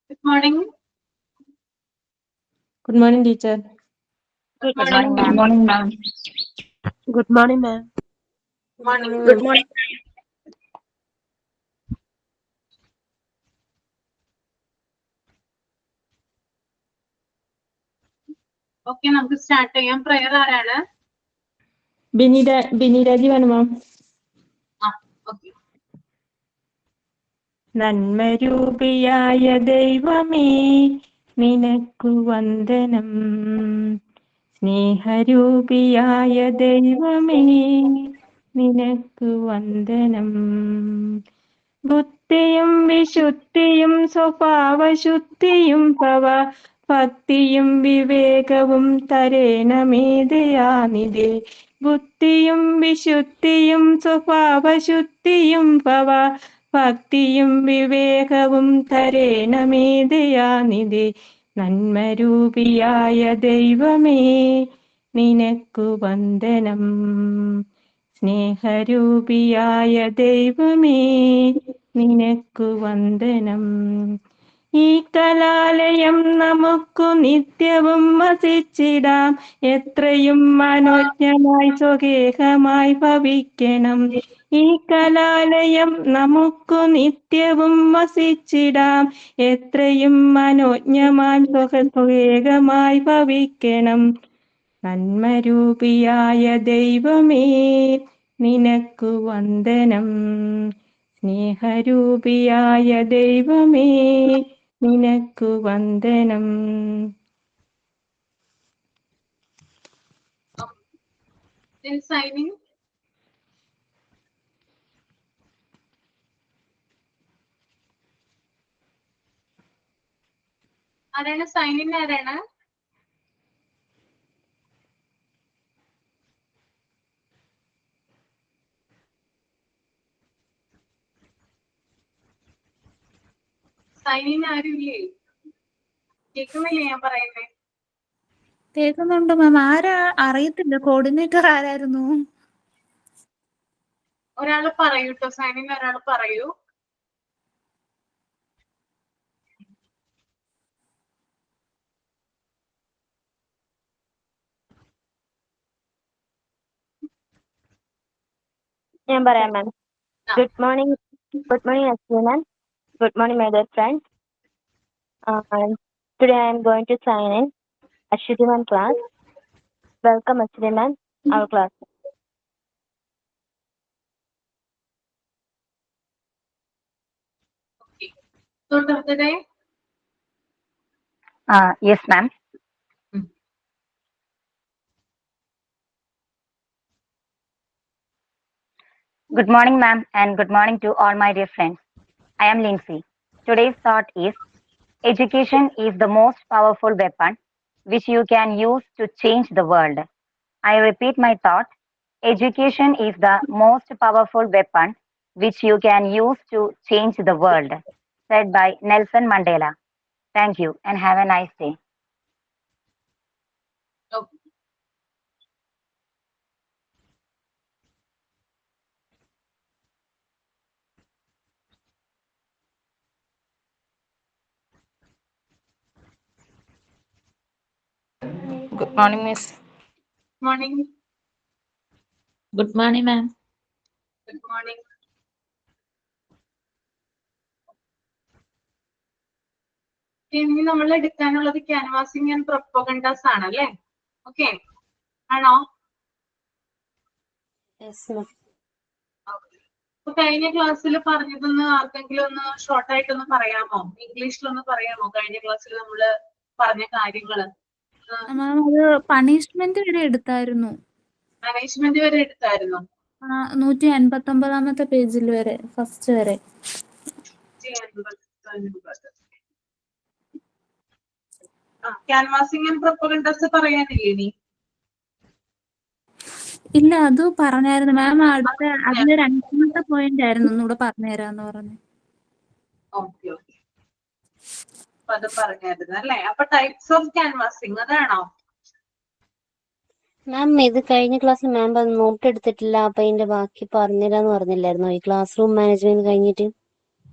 Good morning. Good morning, teacher. Good morning, ma'am. Good morning, ma'am. Good morning, ma'am. Morning. Good morning. Okay, നമുക്ക് start ചെയ്യാം. Prayer ആരാണ്? ബിനിരാജി വേണം മാം. Okay. നന്മരൂപിയായ ദൈവമേ നിനക്കു വന്ദനം. സ്നേഹരൂപിയായ ദൈവമേ നിനക്കു വന്ദനം. ബുദ്ധിയും വിശുദ്ധിയും സ്വഭാവശുദ്ധിയും ഭക്തിയും വിവേകവും തരേണമേ ദയാനിധേ. ബുദ്ധിയും വിശുദ്ധിയും സ്വഭാവശുദ്ധിയും ഭക്തിയും വിവേകവും തരേണമേ ദയാനിധേ. നന്മരൂപിയായ ദൈവമേ നിനക്കു വന്ദനം. സ്നേഹരൂപിയായ ദൈവമേ നിനക്കു വന്ദനം. ഈ കലാലയം നമുക്കു നിത്യവും വസിച്ചിടാം. എത്രയും മനോജ്ഞമായി സ്വഗേഹമായി ഭവിക്കണം. ഈ കലാലയം നമുക്കു നിത്യവും വസിച്ചിടാം. എത്രയും മനോജ്ഞമായി സ്വഗേഹമായി ഭവിക്കണം. നന്മരൂപിയായ ദൈവമേ നിനക്കു വന്ദനം. സ്നേഹരൂപിയായ ദൈവമേ നിനക്കു വന്ദനം. സൈനിങ് ആരാണ്? സൈനിങ് ആരാണ്? സൈനിങ് ആരുമില്ലേ? കേൾക്കുന്നില്ലേ ഞാൻ പറയുന്നേ? കേൾക്കുന്നുണ്ട് മാം. ആരാ അറിയത്തില്ല. കോർഡിനേറ്റർ ആരായിരുന്നു? ഒരാള് പറയൂ കേട്ടോ. സൈനിങ് ഒരാൾ പറയൂ. ഞാൻ പറയാം ma'am. Good morning Ashwini ma'am. Good morning, my dear friends. Today I am going to sign in Ashwini ma'am class. Welcome Ashwini ma'am, our class. Okay. Thought of the day? Yes, ma'am. Good morning, ma'am, and good morning to all my dear friends. I am Lindsay. Today's thought is, education is the most powerful weapon which you can use to change the world. I repeat my thought. Education is the most powerful weapon which you can use to change the world. Said by Nelson Mandela. Thank you and have a nice day. Okay. Good morning, miss. Morning. Good morning, ma'am. Good morning. ഇനി നമ്മൾ എടുക്കാനുള്ളത് canvassing and പ്രൊപ്പഗൻഡാസ് ആണല്ലേ? Okay ആണോ? അപ്പൊ കഴിഞ്ഞ ക്ലാസ്സിൽ പറഞ്ഞതൊന്ന് ആർക്കെങ്കിലും ഒന്ന് short ആയിട്ടൊന്ന് പറയാമോ? ഇംഗ്ലീഷിലൊന്ന് പറയാമോ? കഴിഞ്ഞ ക്ലാസ്സിൽ നമ്മള് പറഞ്ഞ കാര്യങ്ങള്. മാം അത് പണിഷ്മെന്റ് വരെ എടുത്തായിരുന്നു. മാനേജ്മെന്റ് വരെ എടുത്തായിരുന്നു. 189 പേജിൽ വരെ, ഫസ്റ്റ് വരെ. ക്യാൻവാസിംഗ് ആൻഡ് പ്രൊപ്പഗൻഡാസ് പറയാനില്ലേ ഇനി? ഇല്ല, അത് പറഞ്ഞായിരുന്നു മാം. അടുത്ത അതില് 2ാമത്തെ പോയിന്റ് ആയിരുന്നു, ഒന്നുകൂടെ പറഞ്ഞുതരാന്ന് പറഞ്ഞു. ഓക്കെ ഓക്കെ, അത് പറഞ്ഞായിരുന്നു അല്ലേ? അപ്പൊ ടൈപ്സ് ഓഫ് ക്യാൻവാസിംഗ് അതാണോ? മാം ഇത് കഴിഞ്ഞ ക്ലാസ്സിൽ മാം നോട്ട് എടുത്തിട്ടില്ല, അപ്പൊ അതിന്റെ ബാക്കി പറഞ്ഞുതരാന്ന് പറഞ്ഞില്ലായിരുന്നോ ഈ ക്ലാസ് റൂം മാനേജ്മെന്റ് കഴിഞ്ഞിട്ട്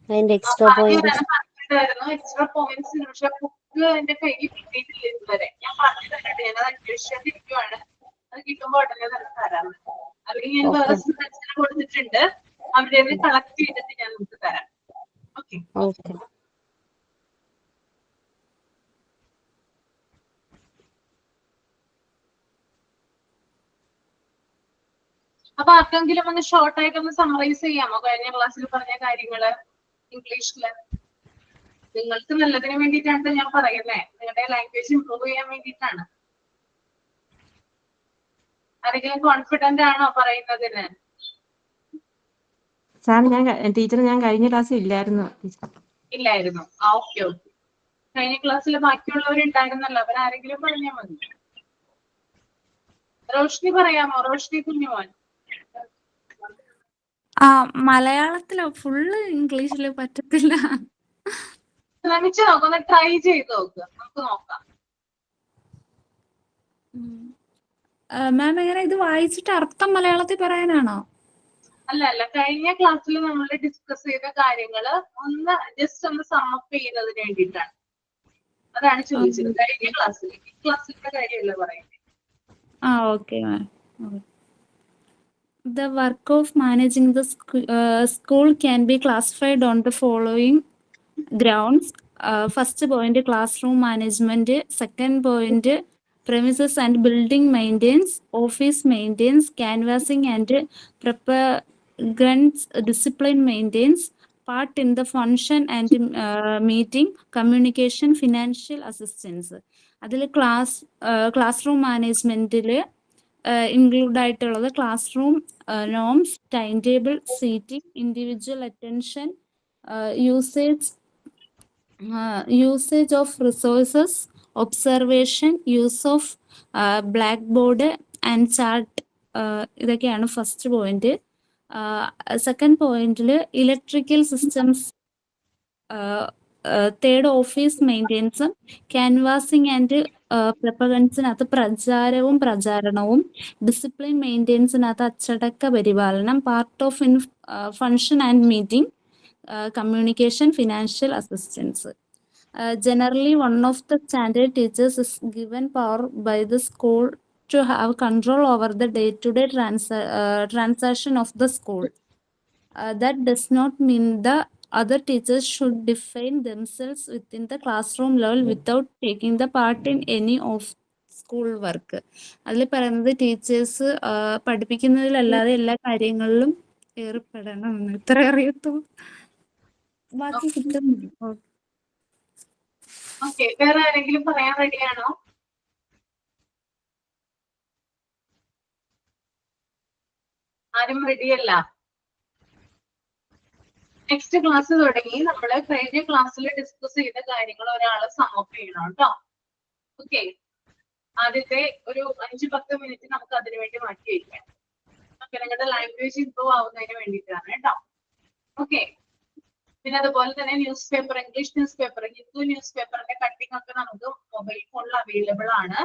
അതിന്റെ എക്സ്ട്രാ പോയിന്റ്? പറഞ്ഞിട്ടായിരുന്നു എക്സ്ട്രാ പോയിന്റ്സ്. പക്ഷെ ബുക്ക് എന്റെ കയ്യിൽ കിട്ടിയിട്ടില്ല ഇതുവരെ. ഞാൻ പറഞ്ഞിട്ടുണ്ട്, ഞാനത് അന്വേഷിച്ചിരിക്കുവാണ്. അത് കിട്ടുമ്പോ ഉടനെ തന്നെ തരാം. അല്ലെങ്കിൽ ഞാൻ വേറെ സ്റ്റുഡൻസിന് കൊടുത്തിട്ടുണ്ട്, അവരെ കളക്ട് ചെയ്തിട്ട് ഞാൻ നിങ്ങൾക്ക് തരാം. ഓക്കെ. ഓക്കെ. അപ്പൊ ആർക്കെങ്കിലും ഒന്ന് ഷോർട്ട് ആയിട്ട് ഒന്ന് സമ്മറൈസ് ചെയ്യാമോ കഴിഞ്ഞ ക്ലാസ്സിൽ പറഞ്ഞ കാര്യങ്ങള് ഇംഗ്ലീഷില്? നിങ്ങൾക്ക് നല്ലതിന് വേണ്ടിയിട്ടാണ് ഞാൻ പറയുന്നത്, നിങ്ങളുടെ ലാംഗ്വേജ് ഇംപ്രൂവ് ചെയ്യാൻ വേണ്ടിയിട്ടാണ്. ആരെങ്കിലും കോൺഫിഡന്റ് ആണോ പറയുന്നതിന്? സാർ ടീച്ചർ ഞാൻ കഴിഞ്ഞ ക്ലാസ്സിൽ ഇല്ലായിരുന്നു. ഇല്ലായിരുന്നു. Okay okay. കഴിഞ്ഞ ക്ലാസ്സിൽ ബാക്കിയുള്ളവരുണ്ടായിരുന്നല്ലോ, അവരാരെങ്കിലും പറഞ്ഞാൽ മതി. റോഷ്നി പറയാമോ? റോഷ്നി കുഞ്ഞുമോൻ. മലയാളത്തിലോ ഫുള്ള് ഇംഗ്ലീഷില് പറ്റത്തില്ല. ശ്രമിച്ചു നോക്കാം, ഒന്ന് ട്രൈ ചെയ്ത് നോക്കുക, നമുക്ക് നോക്കാം. മാം എങ്ങനെ ഇത് വായിച്ചിട്ട് അർത്ഥം മലയാളത്തിൽ പറയാനാണോ? അല്ല അല്ല, കഴിഞ്ഞ ക്ലാസ്സിൽ നമ്മൾ ഡിസ്കസ് ചെയ്ത കാര്യങ്ങള് ഒന്ന് ജസ്റ്റ് ഒന്ന് സമ്മപ്പ് ചെയ്യുന്നതിന് വേണ്ടിയിട്ടാണ്. അതാണ് ചോദിച്ചത്. കഴിഞ്ഞ ക്ലാസ്സിൽ, ഈ ക്ലാസ്സിന്റെ കാര്യമല്ല പറയുന്നത്. Okay ma'am. The work of managing the school can be classified on the following grounds. First point, classroom management. Second point, premises and building maintenance, office maintenance, canvassing and propaganda, discipline maintenance, part in the function and meeting, communication, financial assistance. അതിൽ classroom managementil include ആയിട്ടുള്ളത് classroom norms, timetable, seating, individual attention, usage of resources, observation, use of blackboard and chart. ഇതൊക്കെയാണ് first point. Second പോയിന്റിൽ electrical systems, third office മെയിൻ്റെനൻസും canvassing and പ്രൊപ്പഗൻസിനകത്ത് പ്രചാരവും പ്രചാരണവും, discipline മെയിൻ്റെനൻസിനകത്ത് അച്ചടക്ക പരിപാലനം, part of function and meeting, communication, financial assistance. Generally, one of the standard teachers is given power by the school to have control over the day-to-day transaction of the school. That does not mean the other teachers should define themselves within the classroom level without taking the part in any of school work. അതിൽ പറയുന്നത് teachers പഠിപ്പിക്കുന്നതിലല്ലാതെ എല്ലാ കാര്യങ്ങളിലും ഏർപ്പെടണം. ഇത്ര അറിയത്തോ, ബാക്കി കിട്ടുന്നില്ല. Okay, വേറെ ആരെങ്കിലും പറയാൻ റെഡിയാണോ? ആരും റെഡിയല്ല? നെക്സ്റ്റ് ക്ലാസ് തുടങ്ങി നമ്മള് കഴിഞ്ഞ ക്ലാസ്സിൽ ഡിസ്കസ് ചെയ്ത കാര്യങ്ങൾ ഒരാള് സമ്മപ്പ് ചെയ്യണം കേട്ടോ. ഓക്കെ, ആദ്യത്തെ ഒരു 5-10 മിനിറ്റ് നമുക്ക് അതിനു വേണ്ടി മാറ്റി വയ്ക്കാം. ഓക്കെ, നിങ്ങളുടെ ലാംഗ്വേജ് ഇംപ്രൂവ് ആവുന്നതിന് വേണ്ടിയിട്ടാണ് കേട്ടോ. ഓക്കെ, പിന്നെ അതുപോലെ തന്നെ news paper, English news paper, Hindu news പേപ്പറിന്റെ കട്ടിംഗ് ഒക്കെ നമുക്ക് മൊബൈൽ ഫോണിൽ അവൈലബിൾ ആണ്.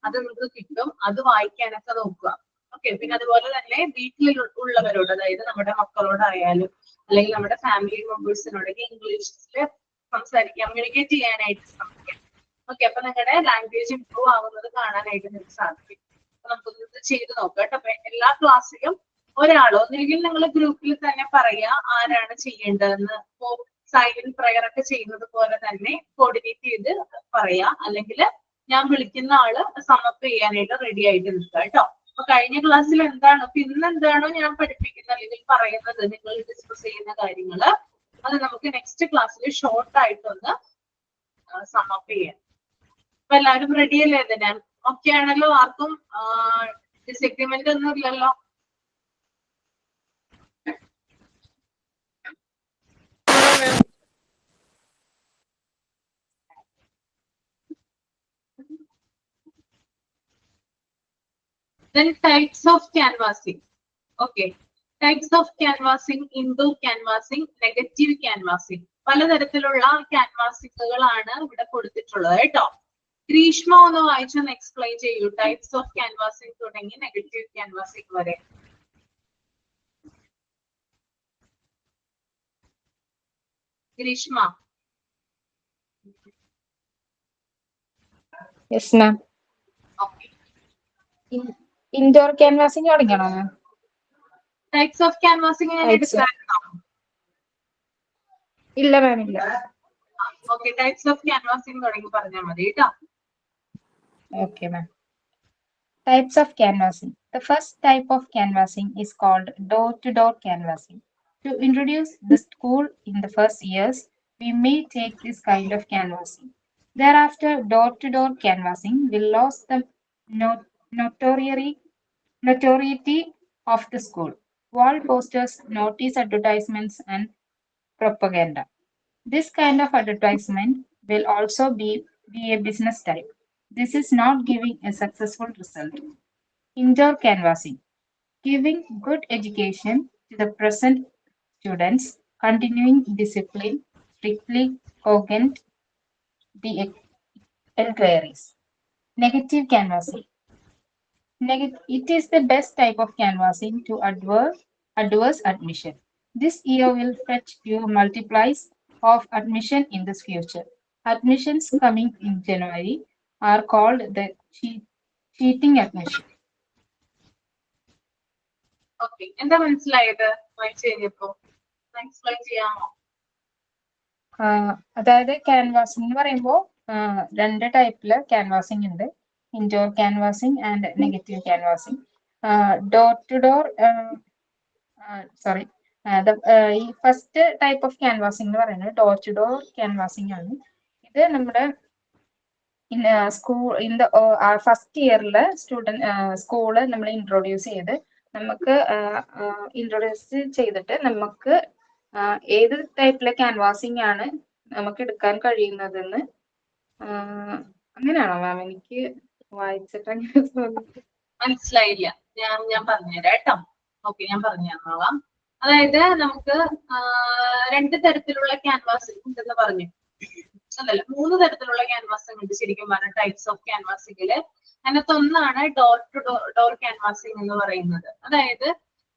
അത് നിങ്ങൾക്ക് കിട്ടും, അത് വായിക്കാനൊക്കെ നോക്കുക. ഓക്കെ, പിന്നെ അതുപോലെ തന്നെ വീട്ടിൽ ഉള്ളവരോട്, അതായത് നമ്മുടെ മക്കളോടായാലും അല്ലെങ്കിൽ നമ്മുടെ ഫാമിലി മെമ്പേഴ്സിനോടൊക്കെ ഇംഗ്ലീഷിൽ സംസാരിക്കാം, കമ്മ്യൂണിക്കേറ്റ് ചെയ്യാനായിട്ട് ശ്രമിക്കാം. ഓക്കെ, അപ്പൊ നിങ്ങളുടെ ലാംഗ്വേജ് ഇംപ്രൂവ് ആവുന്നത് കാണാനായിട്ട് നിങ്ങൾക്ക് സാധിക്കും. അപ്പൊ നമുക്കൊന്ന് ചെയ്ത് നോക്കാം കേട്ടോ. അപ്പൊ എല്ലാ ക്ലാസ്സിലും ഒരാളോ ഒന്നില്ലെങ്കിൽ നിങ്ങൾ ഗ്രൂപ്പിൽ തന്നെ പറയാ ആരാണ് ചെയ്യേണ്ടതെന്ന്. ഇപ്പോ സൈലന്റ് പ്രയർ ഒക്കെ ചെയ്യുന്നത് പോലെ തന്നെ കോർഡിനേറ്റ് ചെയ്ത് പറയാ, അല്ലെങ്കിൽ ഞാൻ വിളിക്കുന്ന ആള് സമ്മപ്പ് ചെയ്യാനായിട്ട് റെഡി ആയിട്ട് നിൽക്കുക കേട്ടോ. അപ്പൊ കഴിഞ്ഞ ക്ലാസ്സിൽ എന്താണോ, അപ്പൊ ഇന്ന് എന്താണോ ഞാൻ പഠിപ്പിക്കുന്നത് അല്ലെങ്കിൽ പറയുന്നത്, നിങ്ങൾ ഡിസ്കസ് ചെയ്യുന്ന കാര്യങ്ങള്, അത് നമുക്ക് നെക്സ്റ്റ് ക്ലാസ്സിൽ ഷോർട്ട് ആയിട്ടൊന്ന് സമ്മപ്പ് ചെയ്യാം. അപ്പൊ എല്ലാവരും റെഡിയല്ലേ? ഇതിന് ഓക്കെ ആണല്ലോ? ആർക്കും ഡിസഗ്രിമെന്റ് ഒന്നും ഇല്ലല്ലോ? Then types of canvassing. Okay, types of canvassing: indoor canvassing, negative canvassing. പലതരത്തിലുള്ള ക്യാൻവാസിങ്ങുകളാണ് ഇവിടെ കൊടുത്തിട്ടുള്ളത് കേട്ടോ. ഗ്രീഷ്മ ഒന്ന് വായിച്ചൊന്ന് എക്സ്പ്ലെയിൻ ചെയ്യൂ. ടൈപ്സ് ഓഫ് ക്യാൻവാസിംഗ് തുടങ്ങി നെഗറ്റീവ് ക്യാൻവാസിംഗ് വരെ. Greeshma. Yes, ma'am. Okay. Indoor canvassing തുടങ്ങിയാണോ മാം? ടൈപ്സ് ഓഫ് ക്യാൻവാസിംഗ് ഞാൻ Types. എടുക്കാറുണ്ടോ? ഇല്ല മാം, ഇല്ല. ഓക്കെ, ടൈപ്സ് ഓഫ് ക്യാൻവാസിംഗ് തുടങ്ങി പറഞ്ഞാൽ മതി കേട്ടോ. Okay, ma'am. Types of canvassing. The first type of canvassing is called door-to-door canvassing. To introduce the school in the first years, we may take this kind of canvassing. Thereafter, door-to-door canvassing will lose the notoriety of the school. Wall posters, notice advertisements, and propaganda. This kind of advertisement will also be a business type. This is not giving a successful result. Indoor canvassing, giving good education to the present students, continuing discipline, strictly cogent the inquiries. Negative canvassing. It is the best type of canvassing to adverse admission. This year will fetch few multiplies of admission in the future. Admissions coming in January are called the cheating admission. Okay, എന്താ മനസ്സിലായത് വായിച്ചു കഴിഞ്ഞപ്പോ? Explain ചെയ്യാമോ? അതായത് canvassing എന്ന് പറയുമ്പോൾ രണ്ട് ടൈപ്പില് ക്യാൻവാസിംഗ് ഉണ്ട്. Indoor canvassing and negative canvassing. Door to door ഈ ഫസ്റ്റ് ടൈപ്പ് ഓഫ് ക്യാൻവാസിംഗ് എന്ന് പറയുന്നത് ഡോർ ടു ഡോർ ക്യാൻവാസിംഗ് ആണ്. ഇത് നമ്മുടെ ഫസ്റ്റ് ഇയറില് സ്കൂള് നമ്മൾ ഇൻട്രൊഡ്യൂസ് ചെയ്തിട്ട് നമുക്ക് ഏത് ടൈപ്പിലെ ക്യാൻവാസിംഗ് ആണ് നമുക്ക് എടുക്കാൻ കഴിയുന്നതെന്ന് അങ്ങനെയാണോ മാം? എനിക്ക് വായിച്ചിട്ട് അങ്ങനെ മനസ്സിലായില്ല. ഞാൻ പറഞ്ഞുതരാം കേട്ടോ. ഓക്കെ, ഞാൻ പറഞ്ഞു തന്നോളാം. അതായത് നമുക്ക് രണ്ട് തരത്തിലുള്ള ക്യാൻവാസിംഗ് ഉണ്ടെന്ന് പറഞ്ഞു. അതല്ല, 3 തരത്തിലുള്ള ക്യാൻവാസിംഗ് ഉണ്ട് ശരിക്കും പറഞ്ഞ ടൈപ്സ് ഓഫ് ക്യാൻവാസിംഗില്. അതിനകത്ത് ഒന്നാണ് ഡോർ ടു ഡോർ ക്യാൻവാസിംഗ് എന്ന് പറയുന്നത്. അതായത്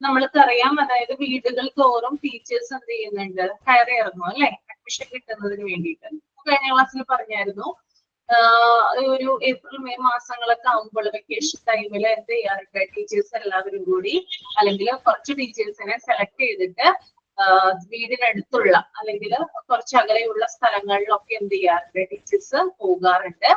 നമ്മൾക്കറിയാം, അതായത് വീടുകൾ തോറും ടീച്ചേഴ്സ് എന്ത് ചെയ്യുന്നുണ്ട്, കയറി ഇറങ്ങും അല്ലെ, അഡ്മിഷൻ കിട്ടുന്നതിന് വേണ്ടിയിട്ട്. കഴിഞ്ഞ ക്ലാസ്സിൽ പറഞ്ഞായിരുന്നു, ഒരു ഏപ്രിൽ മെയ് മാസങ്ങളൊക്കെ ആകുമ്പോൾ വെക്കേഷൻ ടൈമിൽ എന്ത് ചെയ്യാറുണ്ട്, ടീച്ചേഴ്സ് എല്ലാവരും കൂടി അല്ലെങ്കിൽ കുറച്ച് ടീച്ചേഴ്സിനെ സെലക്ട് ചെയ്തിട്ട് വീടിനടുത്തുള്ള അല്ലെങ്കിൽ കുറച്ച് അകലെയുള്ള സ്ഥലങ്ങളിലൊക്കെ എന്ത് ചെയ്യാറുണ്ട്, ടീച്ചേഴ്സ് പോകാറുണ്ട്.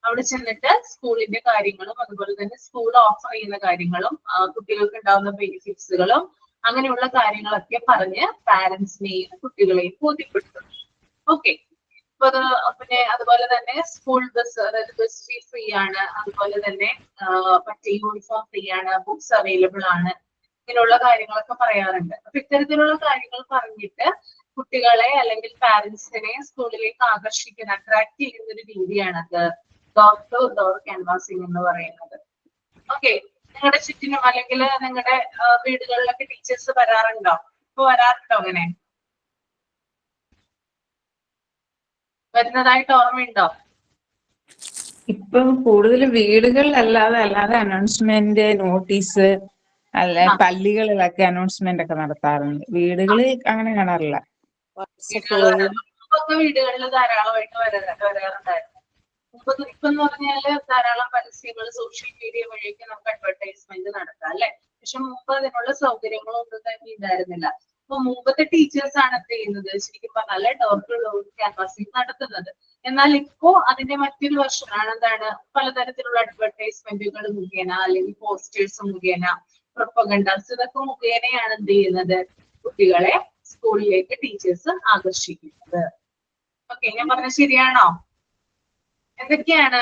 അവിടെ ചെന്നിട്ട് സ്കൂളിന്റെ കാര്യങ്ങളും അതുപോലെ തന്നെ സ്കൂൾ ഓഫർ ചെയ്യുന്ന കാര്യങ്ങളും കുട്ടികൾക്ക് ഉണ്ടാവുന്ന ബെനിഫിറ്റ്സുകളും അങ്ങനെയുള്ള കാര്യങ്ങളൊക്കെ പറഞ്ഞ് പാരന്റ്സിനെയും കുട്ടികളെയും ബോധ്യപ്പെടുത്തുന്നു. ഓക്കെ, പിന്നെ അതുപോലെ തന്നെ സ്കൂൾ ബസ്, അതായത് ബസ് ഫീ ഫ്രീ ആണ്, അതുപോലെ തന്നെ മറ്റേ യൂണിഫോം ഫ്രീ ആണ്, ബുക്സ് അവൈലബിൾ ആണ്, ഇങ്ങനെയുള്ള കാര്യങ്ങളൊക്കെ പറയാറുണ്ട്. അപ്പൊ ഇത്തരത്തിലുള്ള കാര്യങ്ങൾ പറഞ്ഞിട്ട് കുട്ടികളെ അല്ലെങ്കിൽ പാരന്റ്സിനെ സ്കൂളിലേക്ക് ആകർഷിക്കുന്ന, അട്രാക്ട് ചെയ്യുന്ന ഒരു രീതിയാണത് ഡോർ ടു ഡോർ ക്യാൻവാസിംഗ് എന്ന് പറയുന്നത്. ഓക്കെ, നിങ്ങളുടെ ചുറ്റിനും അല്ലെങ്കിൽ നിങ്ങളുടെ വീടുകളിലൊക്കെ ടീച്ചേഴ്സ് വരാറുണ്ടോ? ഇപ്പൊ വരാറുണ്ടോ? അങ്ങനെ വരുന്നതായിട്ട് ഓർമ്മയുണ്ടോ? ഇപ്പം കൂടുതൽ വീടുകളിലല്ലാതെ അനൗൺസ്മെന്റ്, നോട്ടീസ്, അല്ലെ പള്ളികളിലൊക്കെ അനൗൺസ്മെന്റ് ഒക്കെ നടത്താറുണ്ട്. വീടുകളിൽ അങ്ങനെ കാണാറില്ല. വീടുകളിൽ ധാരാളമായിട്ട് വരാറുണ്ടായിരുന്നു. ഇപ്പെന്ന് പറഞ്ഞാല് ധാരാളം പരസ്യങ്ങൾ സോഷ്യൽ മീഡിയ വഴിയൊക്കെ നമുക്ക് അഡ്വർടൈസ്മെന്റ് നടത്താം അല്ലെ. പക്ഷെ മുമ്പ് അതിനുള്ള സൗകര്യങ്ങളൊന്നും തന്നെ ഉണ്ടായിരുന്നില്ല. അപ്പൊ മുമ്പത്തെ ടീച്ചേഴ്സ് ആണ് എന്ത് ചെയ്യുന്നത്, ശരിക്കും പറഞ്ഞാല് ഡോർ ടു ഡോർ ക്യാൻവാസിംഗ് നടത്തുന്നത്. എന്നാൽ ഇപ്പോ അതിന്റെ മറ്റൊരു വർഷനാണ് എന്താണ്, പലതരത്തിലുള്ള അഡ്വർടൈസ്മെന്റുകൾ മുഖേന അല്ലെങ്കിൽ പോസ്റ്റേഴ്സ് മുഖേന, പ്രൊപ്പഗണ്ടാസ്, ഇതൊക്കെ മുഖേനയാണ് എന്ത് ചെയ്യുന്നത്, കുട്ടികളെ സ്കൂളിലേക്ക് ടീച്ചേഴ്സ് ആകർഷിക്കുന്നത്. ഓക്കെ, ഞാൻ പറഞ്ഞത് ശരിയാണോ? എന്തൊക്കെയാണ്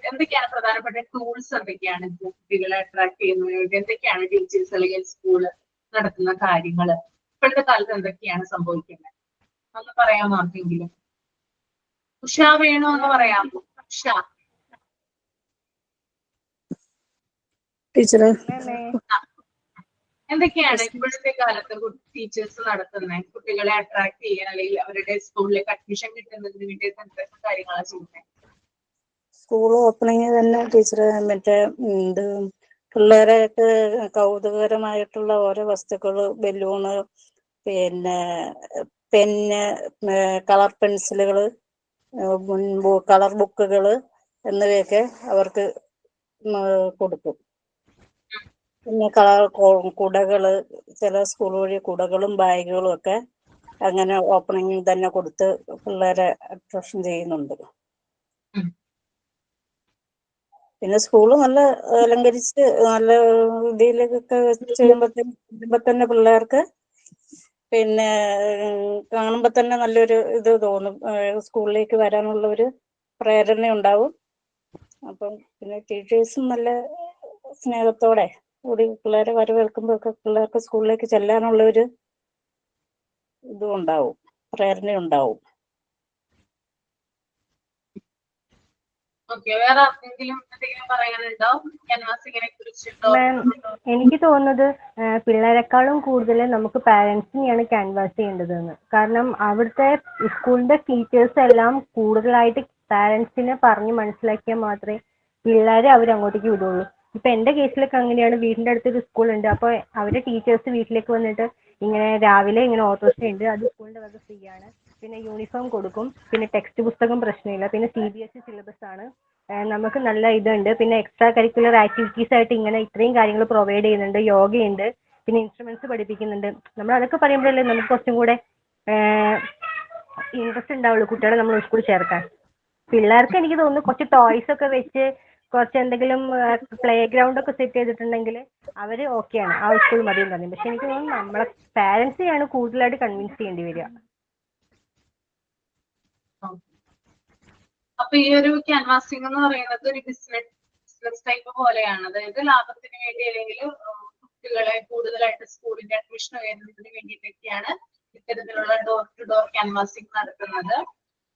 എന്തൊക്കെയാണ് പ്രധാനപ്പെട്ട ടൂൾസ്, എന്തൊക്കെയാണ് കുട്ടികളെ അട്രാക്ട് ചെയ്യുന്നതിന് വേണ്ടി എന്തൊക്കെയാണ് ടീച്ചേഴ്സ് അല്ലെങ്കിൽ സ്കൂള് നടത്തുന്ന കാര്യങ്ങൾ? ഇപ്പോഴത്തെ കാലത്ത് എന്തൊക്കെയാണ് സംഭവിക്കുന്നത് ഒന്ന് പറയാമോ ആർക്കെങ്കിലും? ഉഷ വേണോ എന്ന് പറയാമോ? ഉഷ ടീച്ചറെ, എന്തൊക്കെയാണ് ഇപ്പോഴത്തെ കാലത്ത് ടീച്ചേഴ്സ് നടത്തുന്നത് കുട്ടികളെ അട്രാക്ട് ചെയ്യാൻ അല്ലെങ്കിൽ അവരുടെ സ്കൂളിലേക്ക് അഡ്മിഷൻ കിട്ടുന്നതിന് വേണ്ടി എന്തൊക്കെ കാര്യങ്ങളാണ് ചെയ്യുന്നത്? സ്കൂൾ ഓപ്പണിങ് തന്നെ ടീച്ചർ മറ്റേ ഇത് പിള്ളേരെയൊക്കെ കൗതുകകരമായിട്ടുള്ള ഓരോ വസ്തുക്കൾ, ബലൂണ്, പിന്നെ പെന്ന്, കളർ പെൻസിലുകൾ, കളർ ബുക്കുകൾ എന്നിവയൊക്കെ അവർക്ക് കൊടുക്കും. പിന്നെ കുടകള്, ചില സ്കൂൾ വഴി കുടകളും ബാഗുകളും ഒക്കെ അങ്ങനെ ഓപ്പണിങ്ങിൽ തന്നെ കൊടുത്ത് പിള്ളേരെ അട്രാക്ഷൻ ചെയ്യുന്നുണ്ട്. പിന്നെ സ്കൂള് നല്ല അലങ്കരിച്ച് നല്ല രീതിയിലൊക്കെ ചെയ്യുമ്പോ തന്നെ പിള്ളേർക്ക് പിന്നെ കാണുമ്പോ തന്നെ നല്ലൊരു ഇത് തോന്നും, സ്കൂളിലേക്ക് വരാനുള്ള ഒരു പ്രേരണ ഉണ്ടാവും. അപ്പം പിന്നെ ടീച്ചേഴ്സും നല്ല സ്നേഹത്തോടെ കൂടി പിള്ളേരെ വരവേൽക്കുമ്പോഴൊക്കെ പിള്ളേർക്ക് സ്കൂളിലേക്ക് ചെല്ലാനുള്ള ഒരു ഇതും ഉണ്ടാവും, പ്രേരണ ഉണ്ടാവും. ഓക്കെ, വേറെ ആർക്കെങ്കിലും എന്തെങ്കിലും പറയാനുണ്ടോ ക്യാൻവാസിങ്ങിനെ കുറിച്ചിട്ടോ? മാം, എനിക്ക് തോന്നുന്നത് പിള്ളേരെക്കാളും കൂടുതൽ നമുക്ക് പാരൻസിനെയാണ് ക്യാൻവാസ് ചെയ്യേണ്ടതെന്ന്. കാരണം അവിടുത്തെ സ്കൂളിന്റെ ടീച്ചേഴ്സ് എല്ലാം കൂടുതലായിട്ട് പാരൻസിനെ പറഞ്ഞ് മനസ്സിലാക്കിയാൽ മാത്രമേ പിള്ളേരെ അവരങ്ങോട്ടേക്ക് വിടുള്ളൂ. ഇപ്പൊ എന്റെ കേസിലൊക്കെ അങ്ങനെയാണ്. വീടിന്റെ അടുത്തൊരു സ്കൂളുണ്ട്. അപ്പോൾ അവരുടെ ടീച്ചേഴ്സ് വീട്ടിലേക്ക് വന്നിട്ട് ഇങ്ങനെ രാവിലെ ഇങ്ങനെ ഓട്ടോറിക്ഷ ഉണ്ട്, അത് സ്കൂളിന്റെ വക ഫ്രീ ആണ്, പിന്നെ യൂണിഫോം കൊടുക്കും, പിന്നെ ടെക്സ്റ്റ് പുസ്തകം പ്രശ്നമില്ല, പിന്നെ CBSE സിലബസ് ആണ്, നമുക്ക് നല്ല ഇതുണ്ട്, പിന്നെ എക്സ്ട്രാ കരിക്കുലർ ആക്ടിവിറ്റീസ് ആയിട്ട് ഇങ്ങനെ ഇത്രയും കാര്യങ്ങൾ പ്രൊവൈഡ് ചെയ്യുന്നുണ്ട്, യോഗയുണ്ട്, പിന്നെ ഇൻസ്ട്രുമെന്റ്സ് പഠിപ്പിക്കുന്നുണ്ട്. നമ്മൾ അതൊക്കെ പറയുമ്പോഴല്ലേ നമുക്ക് കുറച്ചും കൂടെ ഇൻട്രസ്റ്റ് ഉണ്ടാവുള്ളൂ കുട്ടികളെ നമ്മൾ സ്കൂളിൽ ചേർക്കാൻ. പിള്ളേർക്ക് എനിക്ക് തോന്നുന്നു കുറച്ച് ടോയ്സ് ഒക്കെ വെച്ച് കുറച്ച് എന്തെങ്കിലും പ്ലേ ഗ്രൗണ്ട് ഒക്കെ സെറ്റ് ചെയ്തിട്ടുണ്ടെങ്കിൽ അവർ ഓക്കെയാണ്, ആ സ്കൂൾ മതിയും പറഞ്ഞു. പക്ഷെ എനിക്ക് തോന്നുന്നു നമ്മളെ പാരൻസിനെയാണ് കൂടുതലായിട്ട് കൺവിൻസ് ചെയ്യേണ്ടി വരിക. അപ്പൊ ഈ ഒരു ക്യാൻവാസിംഗ് എന്ന് പറയുന്നത് ഒരു ബിസിനസ് ടൈപ്പ് പോലെയാണ്. അതായത് ലാഭത്തിന് വേണ്ടി അല്ലെങ്കിൽ കുട്ടികളെ കൂടുതലായിട്ട് സ്കൂളിന്റെ അഡ്മിഷൻ ഉയരുന്നതിന് വേണ്ടിയിട്ടൊക്കെയാണ് ഇത്തരത്തിലുള്ള ഡോർ ടു ഡോർ ക്യാൻവാസിംഗ് നടത്തുന്നത്.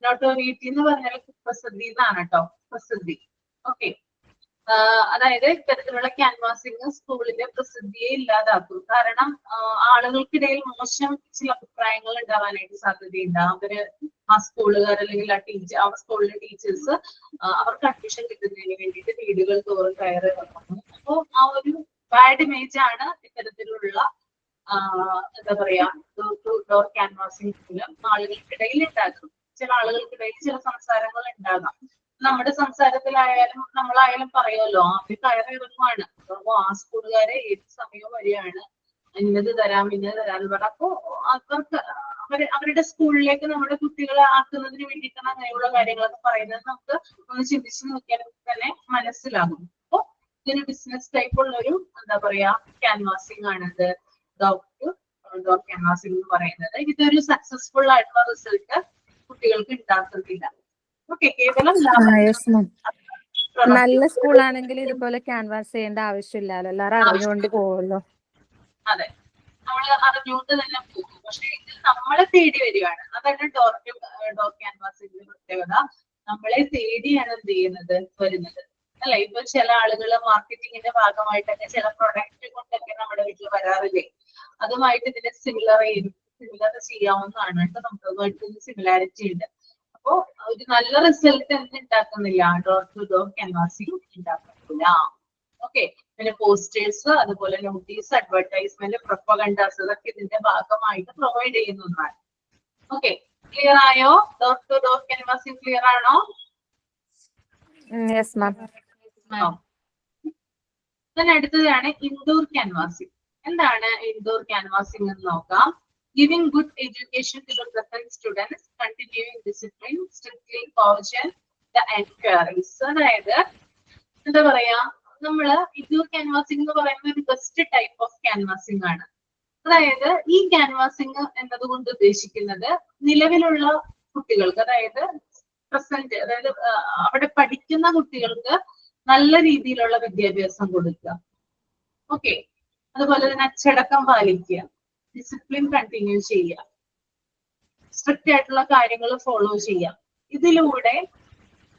നോട്ടോറിയറ്റി എന്ന് പറഞ്ഞാൽ പ്രസിദ്ധി എന്നാണ് കേട്ടോ, പ്രസിദ്ധി. ഓക്കെ, അതായത് ഇത്തരത്തിലുള്ള ക്യാൻവാസിംഗ് സ്കൂളിന്റെ പ്രസിദ്ധിയെ ഇല്ലാതാക്കും. കാരണം ആളുകൾക്കിടയിൽ മോശം ചില അഭിപ്രായങ്ങൾ ഉണ്ടാവാനായിട്ട് സാധ്യതയുണ്ട്. അവര് ആ സ്കൂളുകാർ അല്ലെങ്കിൽ ആ സ്കൂളിലെ ടീച്ചേഴ്സ് അവർക്ക് അഡ്മിഷൻ കിട്ടുന്നതിന് വേണ്ടിയിട്ട് വീടുകൾ തോറും കയറി ഇറങ്ങുന്നു. അപ്പോ ആ ഒരു ബാഡ് ഇമേജ് ആണ് ഇത്തരത്തിലുള്ള എന്താ പറയാ ഡോർ ടു ഡോർ ക്യാൻവാസിംഗ് മൂലം ആളുകൾക്കിടയിൽ ഉണ്ടാകും. ചില ആളുകൾക്കിടയിൽ ചില സംസാരങ്ങൾ ഉണ്ടാകാം. നമ്മുടെ സംസാരത്തിലായാലും നമ്മളായാലും പറയുമല്ലോ, അവർ കയറി ഇറങ്ങുവാണ്, അപ്പൊ ആ സ്കൂളുകാരെ ഏത് സമയവും വരികയാണ്, ഇന്നത് തരാം എന്ന് പറയാം. അപ്പോ അവർക്ക് അവരുടെ സ്കൂളിലേക്ക് നമ്മുടെ കുട്ടികളെ ആക്കുന്നതിന് വേണ്ടിയിട്ടാണ് അങ്ങനെയുള്ള കാര്യങ്ങളൊക്കെ പറയുന്നത്. നമുക്ക് ഒന്ന് ചിന്തിച്ച് നോക്കിയാൽ തന്നെ മനസ്സിലാകും. അപ്പൊ ഇതൊരു ബിസിനസ് ടൈപ്പ് ഉള്ള ഒരു എന്താ പറയാ ക്യാൻവാസിംഗ് ആണിത്, ഡോർ ക്യാൻവാസിംഗ് എന്ന് പറയുന്നത്. ഇതൊരു സക്സസ്ഫുൾ ആയിട്ടുള്ള റിസൾട്ട് കുട്ടികൾക്ക് ഉണ്ടാക്കുന്നില്ല. ഓക്കെ, കേവലം നല്ല സ്കൂളാണെങ്കിൽ ഇതുപോലെ ക്യാൻവാസ് ചെയ്യേണ്ട ആവശ്യമില്ലല്ലോ, എല്ലാവരും അറിഞ്ഞുകൊണ്ട് പോവുമല്ലോ. അതെ, നമ്മള് അറിഞ്ഞുകൊണ്ട് തന്നെ പോകും. പക്ഷെ ഇത് നമ്മളെ തേടി വരികയാണ്. അതാണ് ഡോർ ടു ഡോർ ക്യാൻവാസിന്റെ പ്രത്യേകത. നമ്മളെ തേടിയാണ് എന്ത് ചെയ്യുന്നത്, വരുന്നത് അല്ലെ. ഇപ്പൊ ചില ആളുകൾ മാർക്കറ്റിങ്ങിന്റെ ഭാഗമായിട്ടൊക്കെ ചില പ്രൊഡക്റ്റ് കൊണ്ടൊക്കെ നമ്മുടെ വീട്ടിൽ വരാറില്ലേ, അതുമായിട്ട് ഇതിന്റെ സിമിലർ ചെയ്യാവുന്നതാണ് കേട്ടോ. നമുക്കതുമായിട്ട് സിമിലാരിറ്റി ഉണ്ട്. അപ്പോ ഒരു നല്ല റിസൾട്ട് ഉണ്ടാക്കുന്നില്ല, ഡോർ ടു ഡോർ ക്യാൻവാസിംഗ് ഉണ്ടാക്കുന്നില്ല. ഓക്കെ, പിന്നെ പോസ്റ്റേഴ്സ്, അതുപോലെ നോട്ടീസ്, അഡ്വർടൈസ്മെന്റ്, പ്രൊപ്പഗണ്ടാസ് ഇതൊക്കെ ഇതിന്റെ ഭാഗമായിട്ട് പ്രൊവൈഡ് ചെയ്യുന്നതാണ്. ഓക്കെ, ക്ലിയർ ആയോ? Door to door canvassing clear ആണോ? Yes ma'am. അടുത്തതാണ് ഇൻഡോർ ക്യാൻവാസിംഗ്. എന്താണ് ഇൻഡോർ ക്യാൻവാസിംഗ് എന്ന് നോക്കാം. Giving good education to the present students, continuing discipline, strictly caution the enquiries. അതായത് എന്താ പറയാ, നമ്മള് ഇൻഡോർ ക്യാൻവാസിംഗ് എന്ന് പറയുന്ന ഒരു ബെസ്റ്റ് ടൈപ്പ് ഓഫ് ക്യാൻവാസിംഗ് ആണ്. അതായത് ഈ ക്യാൻവാസിംഗ് എന്നതുകൊണ്ട് ഉദ്ദേശിക്കുന്നത് നിലവിലുള്ള കുട്ടികൾക്ക്, അതായത് പ്രസന്റ്, അതായത് അവിടെ പഠിക്കുന്ന കുട്ടികൾക്ക് നല്ല രീതിയിലുള്ള വിദ്യാഭ്യാസം കൊടുക്കുക. ഓക്കെ, അതുപോലെ തന്നെ അച്ചടക്കം പാലിക്കുക, ഡിസിപ്ലിൻ കണ്ടിന്യൂ ചെയ്യുക, സ്ട്രിക്റ്റ് ആയിട്ടുള്ള കാര്യങ്ങൾ ഫോളോ ചെയ്യുക. ഇതിലൂടെ